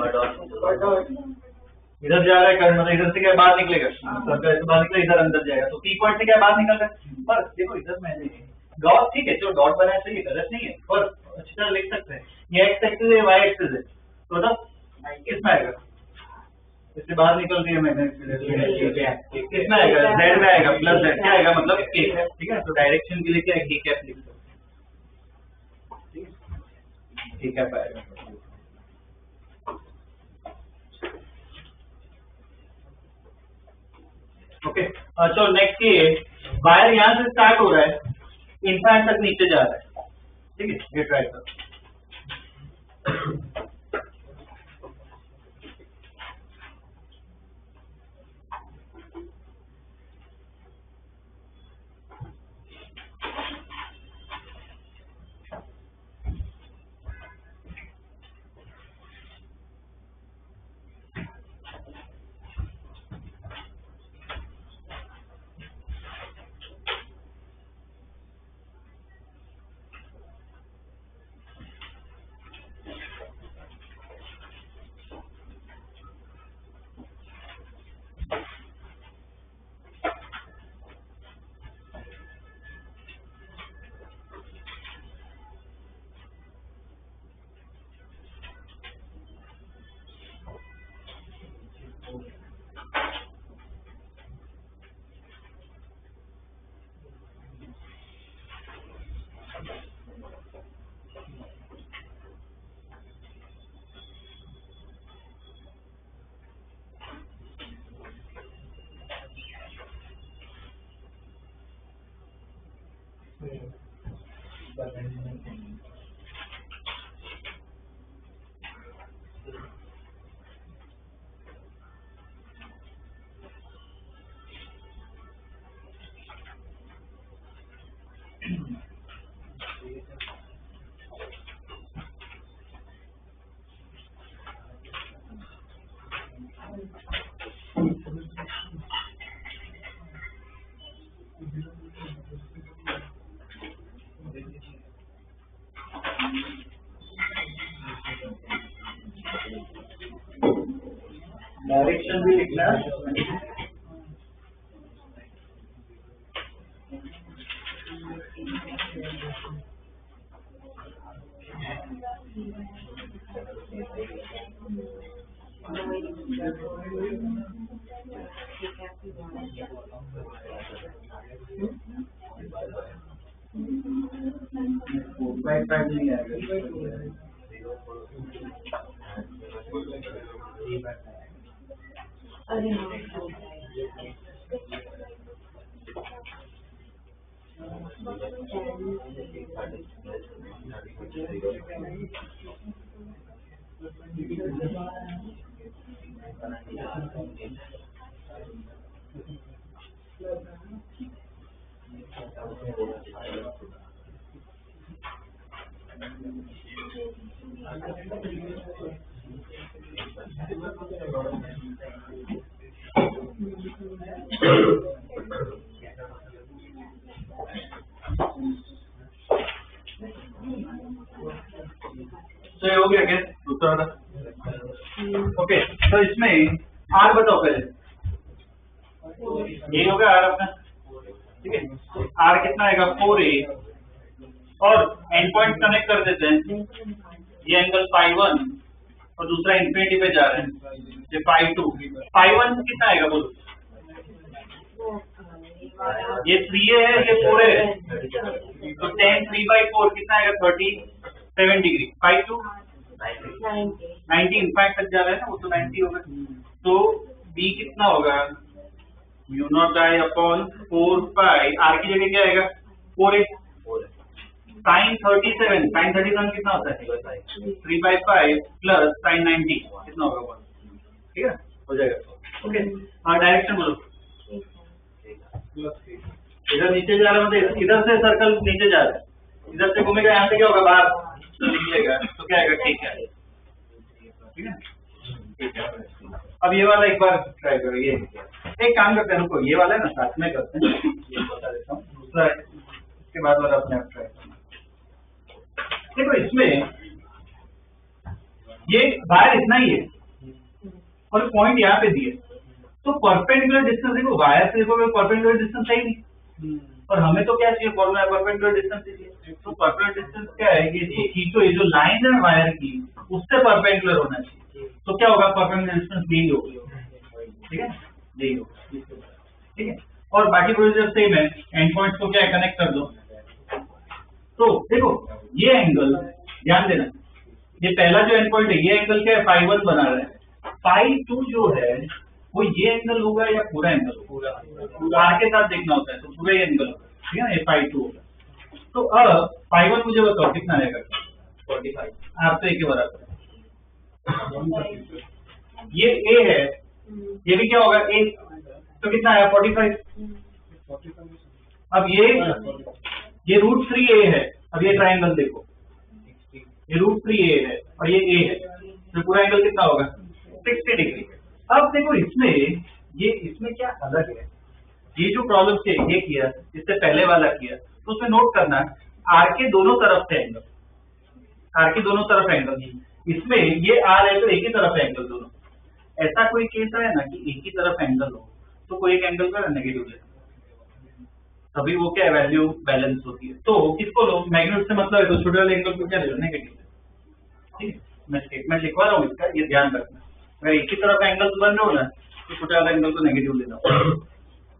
[SPEAKER 1] इधर जा रहा है करंट, मतलब इधर से क्या बाहर निकलेगा, बाहर निकले इधर अंदर जाएगा, तो पी पॉइंट से क्या बाहर निकल रहा है। पर देखो इधर मैंने डॉट, ठीक है, जो डॉट बनाया सही है, गलत नहीं है, पर अच्छी तरह लिख सकते हैं। ये एक्स एक्सिस है, वाई एक्सिस है, तो मतलब किसमें आएगा, इससे बाहर निकल रही है मैग्नेटिक, किसमें आएगा, जेड में आएगा, प्लस जेड क्या आएगा, मतलब के, ठीक है। तो डायरेक्शन के लिए क्या है, के कैप लिख सकते हैं, के कैप आएगा। ओके, तो नेक्स्ट ये वायर यहाँ से स्टार्ट हो रहा है, इनफाइनाइट तक नीचे जा रहा है, ठीक है। ये ट्राई करो, डायरेक्शन भी लिखना है। नहीं आएगा। तो ये हो गया क्या दूसरा वाला? ओके, तो इसमें आर बताओ पहले। ये होगा आर अपना, ठीक है। आर कितना आएगा 4a, और एंड पॉइंट कनेक्ट कर देते हैं। ये एंगल ∅1 और दूसरा इंफिनिटी पे जा रहे हैं, ये ∅2। ∅1 कितना आएगा बोलो? ये 3a है, ये 4a है, तो tan 3/4 कितना आएगा 37 डिग्री। ∅2 90 इनफैक्ट तक जा रहा है ना, वो तो 90 होगा। तो b कितना होगा μ0I/4π, r की जगह क्या आएगा 4a। sin 37 कितना होता है 3/5 प्लस sin 90 कितना होगा 1, ठीक है, हो जाएगा। ओके, और डायरेक्शन बोलो। इधर नीचे जा रहा है, मतलब इधर से सर्कल नीचे जा रहा है, इधर से घूमेगा, यहाँ से क्या होगा बाहर निकलेगा, तो क्या आएगा ठीक है, ठीक है, ठीक है। अब ये वाला एक बार ट्राई करो। ये एक काम करते हैं, रुको, ये वाला है ना साथ में करते हैं, ये बता देता हूँ, दूसरा इसके बाद वाला अपने आप ट्राई करना। देखो इसमें ये वायर इतना ही है और पॉइंट यहाँ पे दिए, तो परपेंडिकुलर डिस्टेंस देखो, वायर से देखो परपेंडिकुलर डिस्टेंस है ही नहीं, और हमें तो क्या चाहिए फॉर्मूला, परपेंडिकुलर डिस्टेंस चाहिए। तो परपेंडिकुलर डिस्टेंस क्या है कि इसको खींचो, ये जो लाइन है वायर की उससे परपेंडिकुलर होना चाहिए, तो क्या होगा परपेंडिकुलर डिस्टेंस यही होगा, ठीक है, यही होगा, ठीक है। और बाकी प्रोसीजर सेम है, एंड पॉइंट्स को क्या है कनेक्ट कर दो। तो देखो ये एंगल ध्यान देना, ये पहला जो एंड पॉइंट है, ये एंगल क्या है ∅1 बना रहा है, ∅2 जो है वो ये एंगल होगा या पूरा एंगल होगा, पूरा आर के साथ देखना होता है, तो पूरा एंगल होगा, ठीक है, ये ∅2 होगा। तो अब ∅1 मुझे बताओ कितना रहेगा 45, आर तो एक के बराबर है, ये ए है, ये भी क्या होगा ए, तो कितना है 45। अब ये √3a है, अब ये ट्राइंगल देखो, ये √3a है और ये a है, तो पूरा एंगल कितना होगा 60 डिग्री। अब देखो इसमें क्या अलग है, ये जो प्रॉब्लम से ये किया, इससे पहले वाला किया, तो उसमें नोट करना आर के दोनों तरफ से एंगल, आर के दोनों तरफ एंगल, इसमें ये आर है तो एक ही तरफ एंगल दोनों। ऐसा कोई केस है ना कि एक ही तरफ एंगल हो, तो कोई एक एंगल का नेगेटिव लेना, तभी वो क्या वैल्यू बैलेंस होती है। तो किसको लो, मैग्नीट्यूड से मतलब है, तो छोटे वाले एंगल को क्या ले लो नेगेटिव, ठीक है। मैं स्टेटमेंट लिखवा रहा हूँ इसका, ये ध्यान रखना, अगर एक ही तरफ एंगल बन रहे हो ना, तो छोटे वाला एंगल को नेगेटिव लेना,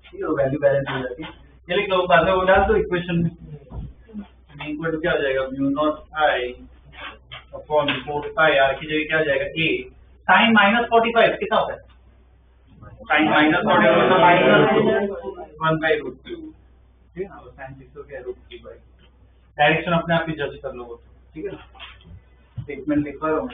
[SPEAKER 1] ठीक है, वैल्यू बैलेंस हो जाती है। ये लिख लो, बाद में वो डाल दो इक्वेशन में, इक्वल टू क्या हो जाएगा μ0I/4π, r की जगह क्या हो जाएगा a, sin -45 कितना होता है, sin -45 मतलब -1/√2, ठीक है, sin 6 हो गया √3/, डायरेक्शन अपने आप ही जज कर लो, ठीक है ना। स्टेटमेंट लिख रहा हूँ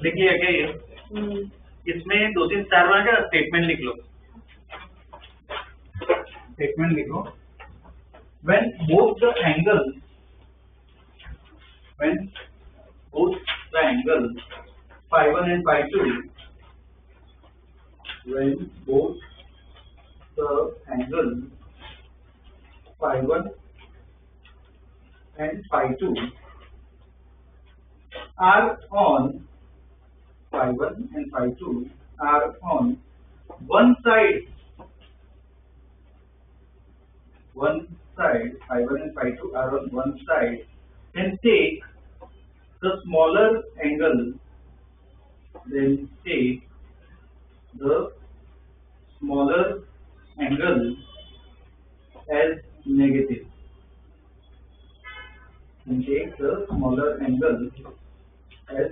[SPEAKER 1] देखिए क्या ये, इसमें 2-3 स्टार बना के स्टेटमेंट लिख लो। स्टेटमेंट लिखो, when both the angles phi 1 and phi 2, when both the angles phi 1 and phi 2 are on, phi 1 and phi 2 are on one side, phi 1 and phi 2 are on one side, then take the smaller angle, as negative. Take the smaller angle as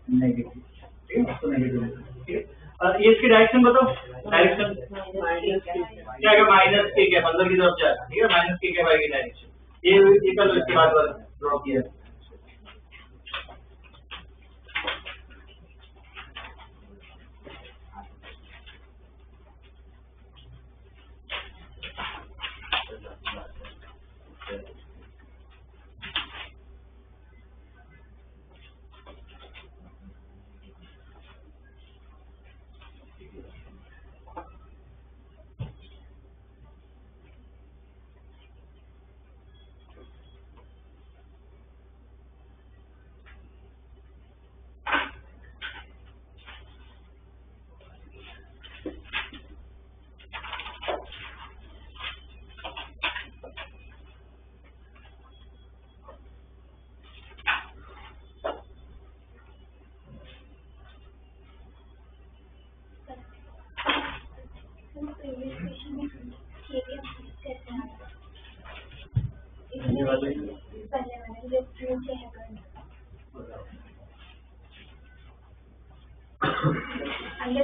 [SPEAKER 1] negative. ठीक है, तो negative है। ठीक है, और ये इसकी direction बताओ। डायरेक्शन क्या है? माइनस के क्या अंदर की तरफ जाएगा। ठीक है, माइनस के क्या की डायरेक्शन ये कल इसके बाद ड्रॉ किया।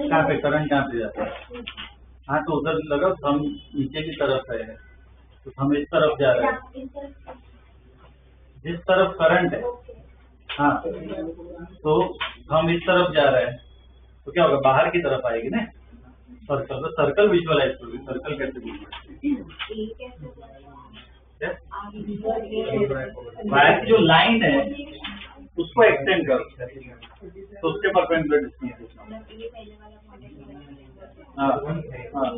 [SPEAKER 1] कहाँ पे करंट कहाँ पे जाता है? हाँ, तो उधर लगा हम नीचे की तरफ है, तो हम इस तरफ जा रहे हैं, जिस तरफ करंट है। हाँ, तो हम इस तरफ जा रहे हैं, तो क्या होगा? बाहर की तरफ आएगी ना सर्कल। तो सर्कल विजुअलाइज करोगे, सर्कल कैसे वायर की जो लाइन है उसको एक्सटेंड करो, तो उसके परपेंडिकुलर डिस्टेंस। हाँ हाँ,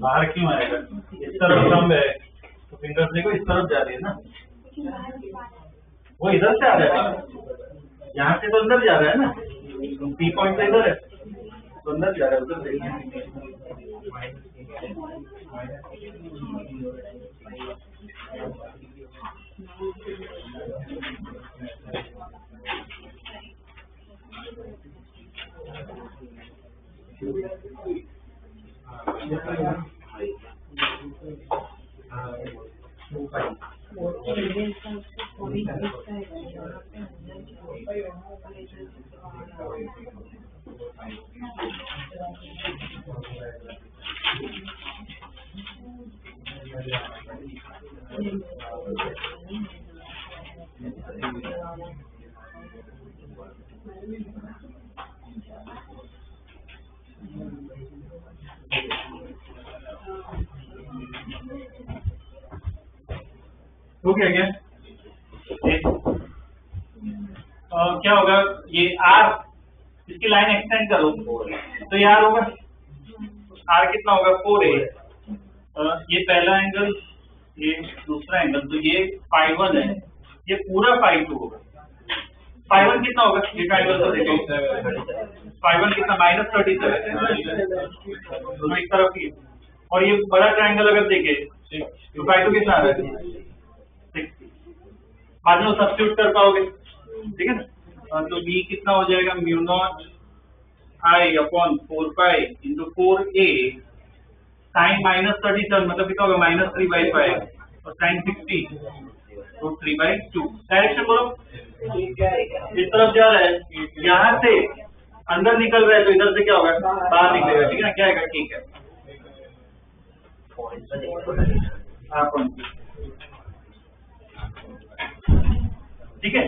[SPEAKER 1] बाहर क्यों आएगा? इस तरफ कम है तो फिंगर्स देखो इस तरफ जा रही है ना, वो इधर से आ रहा है, यहाँ से तो अंदर जा रहा है ना, पी पॉइंट तो इधर है, तो अंदर जा रहा है, उधर देखिए। हो गया क्या? क्या होगा? ये आर, इसकी लाइन एक्सटेंड करो तो यार होगा आर कितना होगा? 4a। ये पहला एंगल, ये दूसरा एंगल, तो ये phi 1 है, ये पूरा phi 2 होगा। फाई 1 कितना होगा, ये ट्राइंगल तो देखो, फाई 1 कितना -37 दोनों एक तरफ की, और ये बड़ा ट्राइंगल अगर देखे तो फाई 2 कितना आ रहा है 60, बाद में सब्स्टिट्यूट कर पाओगे, ठीक है ना। तो b कितना हो जाएगा μ0I/4 इंटू 4a साइन -37 मतलब कितना होगा -3/5 और साइन 60 तो 3/2। डायरेक्शन बोलो, इस तरफ जा रहा है, यहाँ से अंदर निकल रहा है तो इधर से क्या होगा बाहर निकलेगा, ठीक है ना, क्या आएगा, ठीक है। हाँ ठीक है,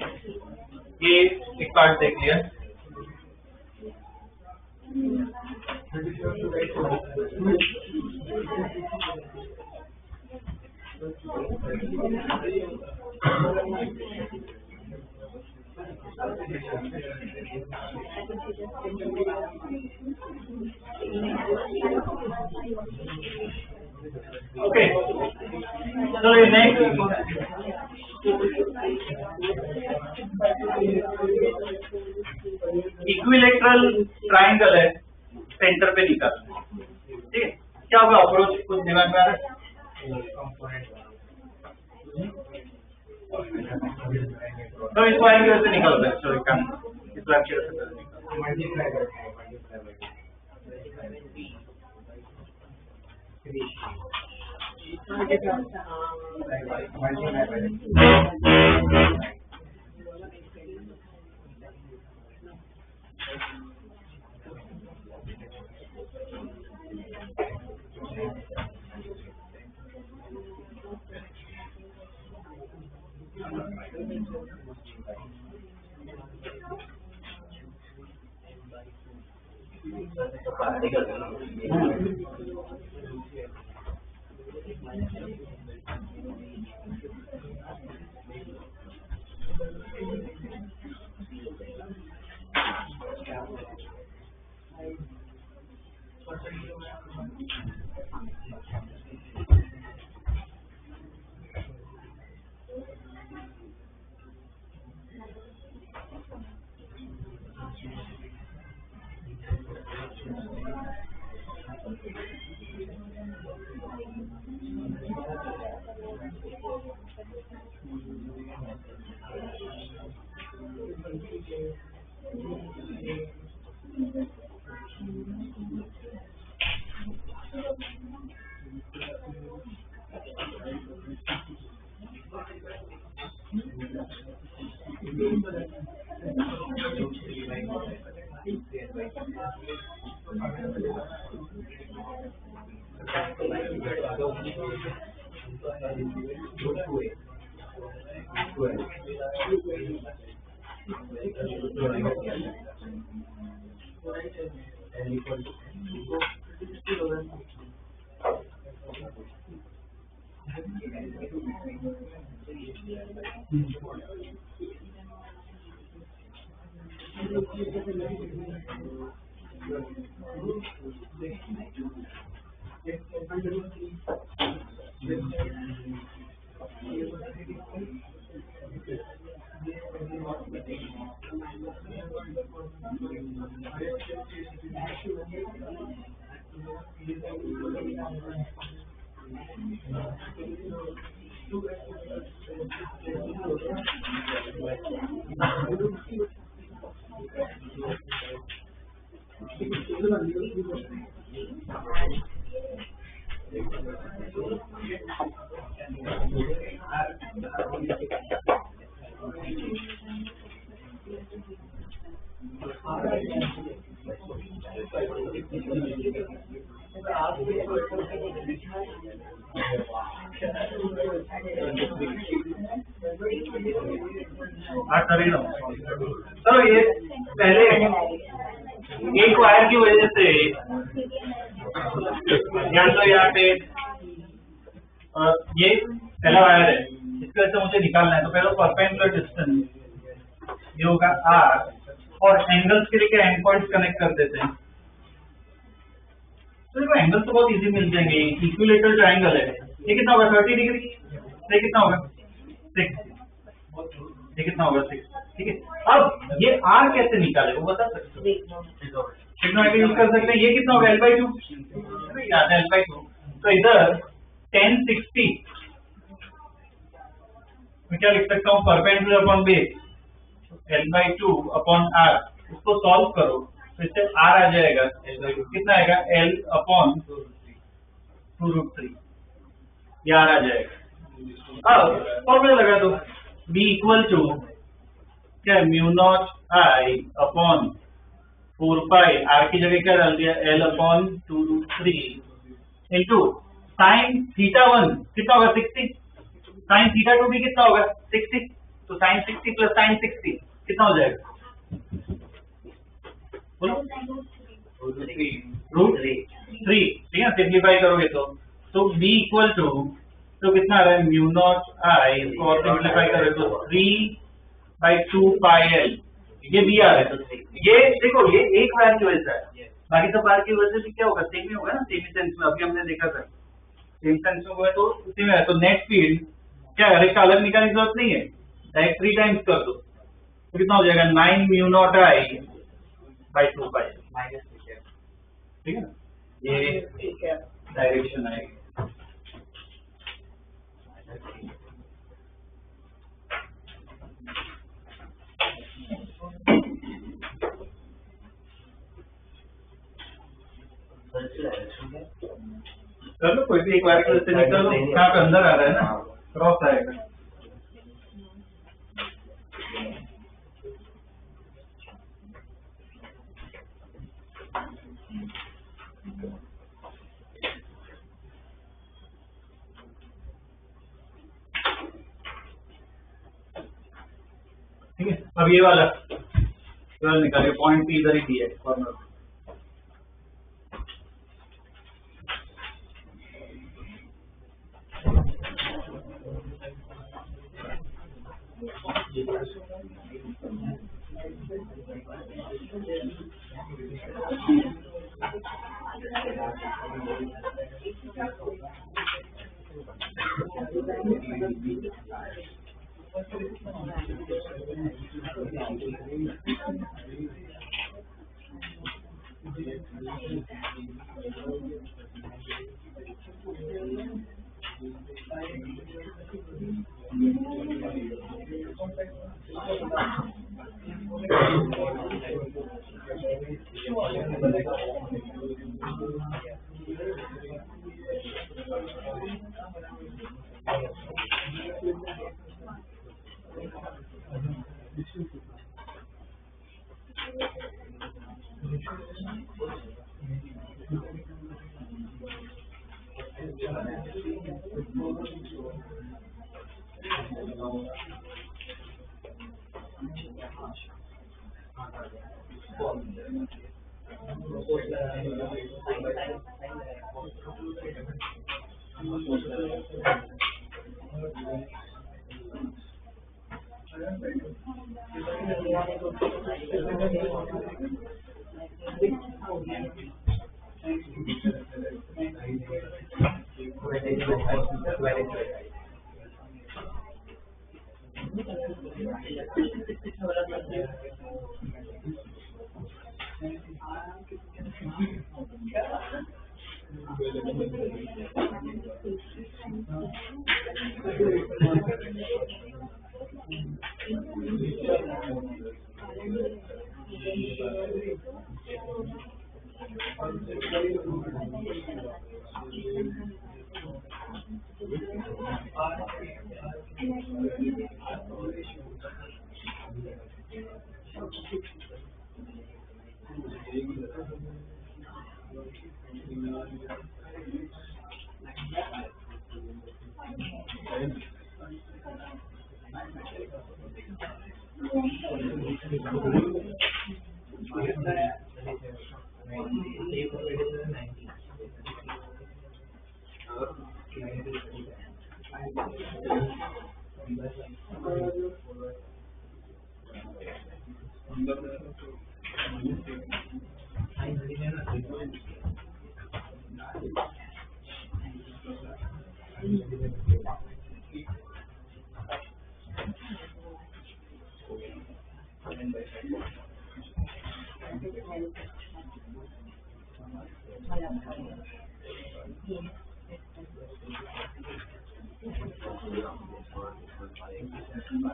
[SPEAKER 1] ये एक पार्ट देख लिया। ओके, चलो ये नेक्स्ट इक्विलेटरल ट्राइंगल है, सेंटर पे निकाल, ठीक है। क्या होगा अप्रोच, कुछ दिमाग में आ रहा है? तो इसको आएंगे वैसे निकल रहा है, सॉरी काम इस बार से चलो ये पहले एक वायर की वजह से ध्यान दो, यहाँ पे ये पहला वायर है, इसकी वजह से मुझे निकालना है। तो पहले परपेंडिकुलर डिस्टेंस ये होगा r, और एंगल्स के लिए एंड पॉइंट्स कनेक्ट कर देते हैं। तो देखो एंगल्स तो बहुत इजी मिल जाएंगे। इक्विलेटरल ट्राइंगल है, ये कितना होगा 30 डिग्री, ये कितना होगा 6, ये कितना होगा 6, ठीक है। अब ये R कैसे निकाले वो बता सकते हो? ट्रिग्नोमेट्री यूज कर सकते हैं। ये कितना होगा L/2, L/2। तो इधर 1060 मैं क्या लिख सकता हूँ, perpendicular upon base L/2 upon R, उसको सॉल्व करो तो इससे R आ जाएगा L/2 कितना आएगा, L/2√3, ये R आ जाएगा। अब फॉर्मूला लगा दो, B इक्वल टू क्या, mu naught I upon 4 pi, R की जगह क्या डाल दिया, L/2√3 इंटू साइन θ1 कितना होगा 60, साइन θ2 भी कितना होगा 60, तो साइन 60 प्लस साइन 60 कितना हो जाएगा, बोलो √3, ठीक है। सिंप्लीफाई करोगे तो B इक्वल टू, तो कितना आ रहा है, म्यू नॉट I, इसको और सिंप्लीफाई करोगे तो 3/2 पाई L, ये B आ रहा है। ये देखो ये एक वायर की वजह से है, बाकी सब वायर की वजह से क्या होगा, सेम ही होगा ना, सेम सेंस में अभी हमने देखा था, सेम सेंस में हुआ तो उसी में है। तो नेट फील्ड क्या है, इसका अलग निकालने की जरूरत नहीं है, डायरेक्ट 3 टाइम्स कर दो तो कितना हो जाएगा, 9 म्यू नॉट I/2 पाई, ठीक है ना, ये डायरेक्शन आएगी। कर लो कोई भी एक बार से निकल लो, यहाँ पे अंदर आ रहा है ना, क्रॉस आएगा। ठीक है, अब ये वाला निकालिए, पॉइंट भी इधर ही दिया है कॉर्नर।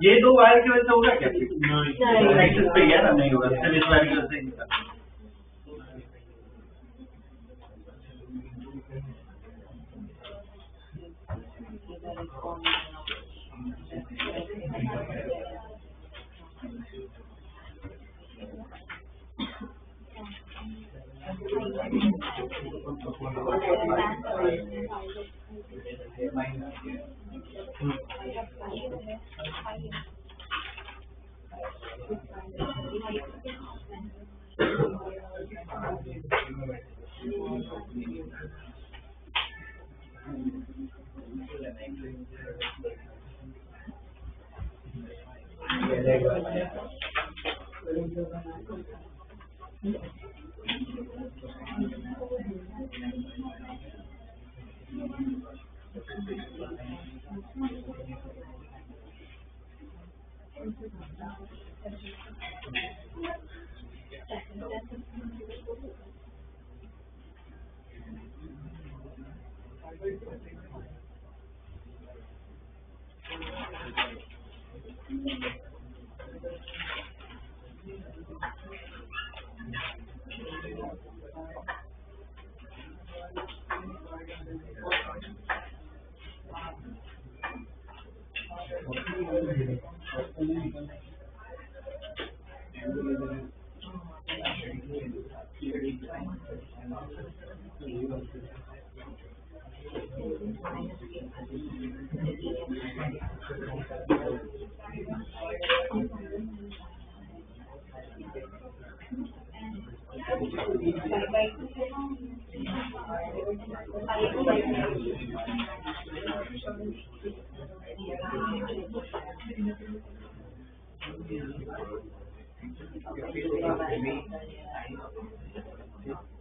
[SPEAKER 1] ये दो वायर की वजह से होगा क्या? एक्सिस पे है ना, नहीं होगा, सिर्फ इस वायर की वजह से ही निकला।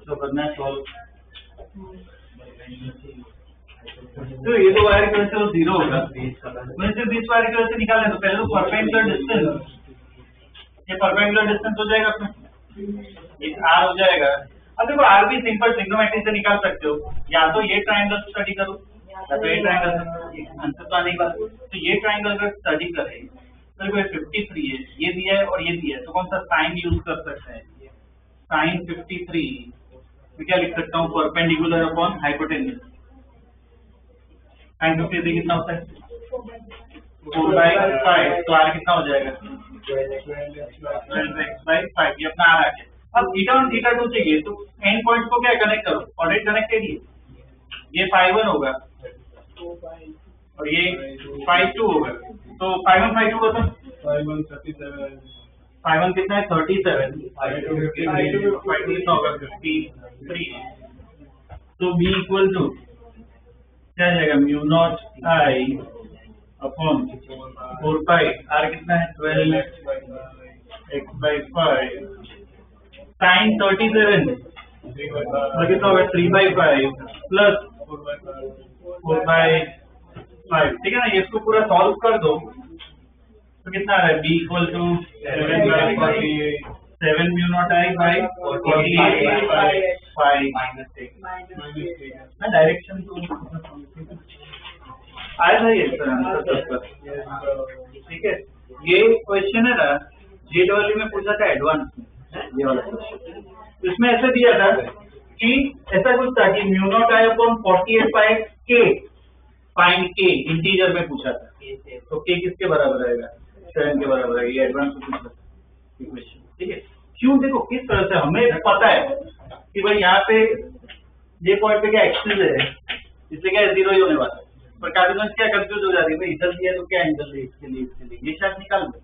[SPEAKER 1] तो करना है सॉल्व। तो ये तो वायर की वजह से वो 0 होगा, मुझे सिर्फ 20 वायर की वजह से निकालना है। तो पहले तो परपेंडिकुलर डिस्टेंस, ये परपेंडिकुलर डिस्टेंस हो जाएगा अपने, ये R हो जाएगा। अब देखो R भी सिंपल ट्रिग्नोमेट्री से निकाल सकते हो, या तो ये ट्रायंगल स्टडी करो या तो ये ट्रायंगल, आंसर तो आने की बात। तो ये ट्रायंगल अगर स्टडी करें तो देखो 53 है, ये दिया है और ये दिया है, तो कौन सा साइन यूज कर सकते हैं? साइन 53 मैं क्या लिख सकता हूँ? Perpendicular upon hypotenuse. साइन 53 कितना होता है? 4/5। तो R कितना हो जाएगा? 12x/5। ये अपना R आ गया। अब थीटा 1 थीटा 2 चाहिए, तो एंड पॉइंट्स को क्या कनेक्ट करो? ऑलरेडी कनेक्टेड ही, ये 5/1 होगा और ये 5/2 होगा। तो 5/1 5/2 होता है
[SPEAKER 2] 5/1 37,
[SPEAKER 1] 5/1 कितना है? 37, 5/2 कितना होगा? 53। तो B इक्वल टू क्या आ जाएगा? μ0I अपॉन 4 R कितना है? 12x/5 साइन 37 और कितना होगा? 3/5 प्लस 4/5। ठीक है ना? ये इसको पूरा सॉल्व कर दो तो कितना आ रहा है? B equal to 7 μ0I/48/5 direction तो आया था ये आंसर। ठीक है, ये क्वेश्चन है ना JEE में पूछा था एडवांस में, ये वाला क्वेश्चन। इसमें ऐसे दिया था कि ऐसा कुछ था कि μ0I/48/K फाइंड K, इंटीजर में पूछा था। तो K किसके बराबर आएगा? 7 के बराबर है। ये एडवांस में पूछा क्वेश्चन। ठीक है, क्यों? देखो किस तरह से हमें पता है कि भाई यहाँ पे ये पॉइंट पे क्या एक्सिस है, इसलिए क्या 0 ही होने वाला है। पर कार्डिनल्स क्या कंफ्यूज हो जाती है, भाई इधर दिया तो क्या एंगल है इसके लिए ये शायद निकाल दो,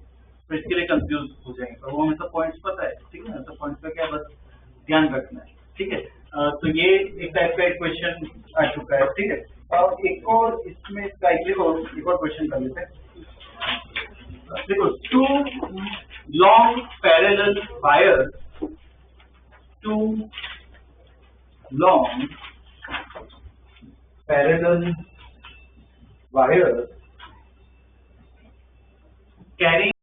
[SPEAKER 1] तो इसके लिए कंफ्यूज हो जाएंगे। तो वो हमें सब पॉइंट्स पता है। ठीक है ना? तो पॉइंट्स का क्या बस ध्यान रखना है। ठीक है, तो ये एक टाइप का क्वेश्चन आ चुका है। ठीक है, और एक और इसमें एक और क्वेश्चन कर लेते हैं। देखो, 2 long parallel wires, 2 long parallel wires carrying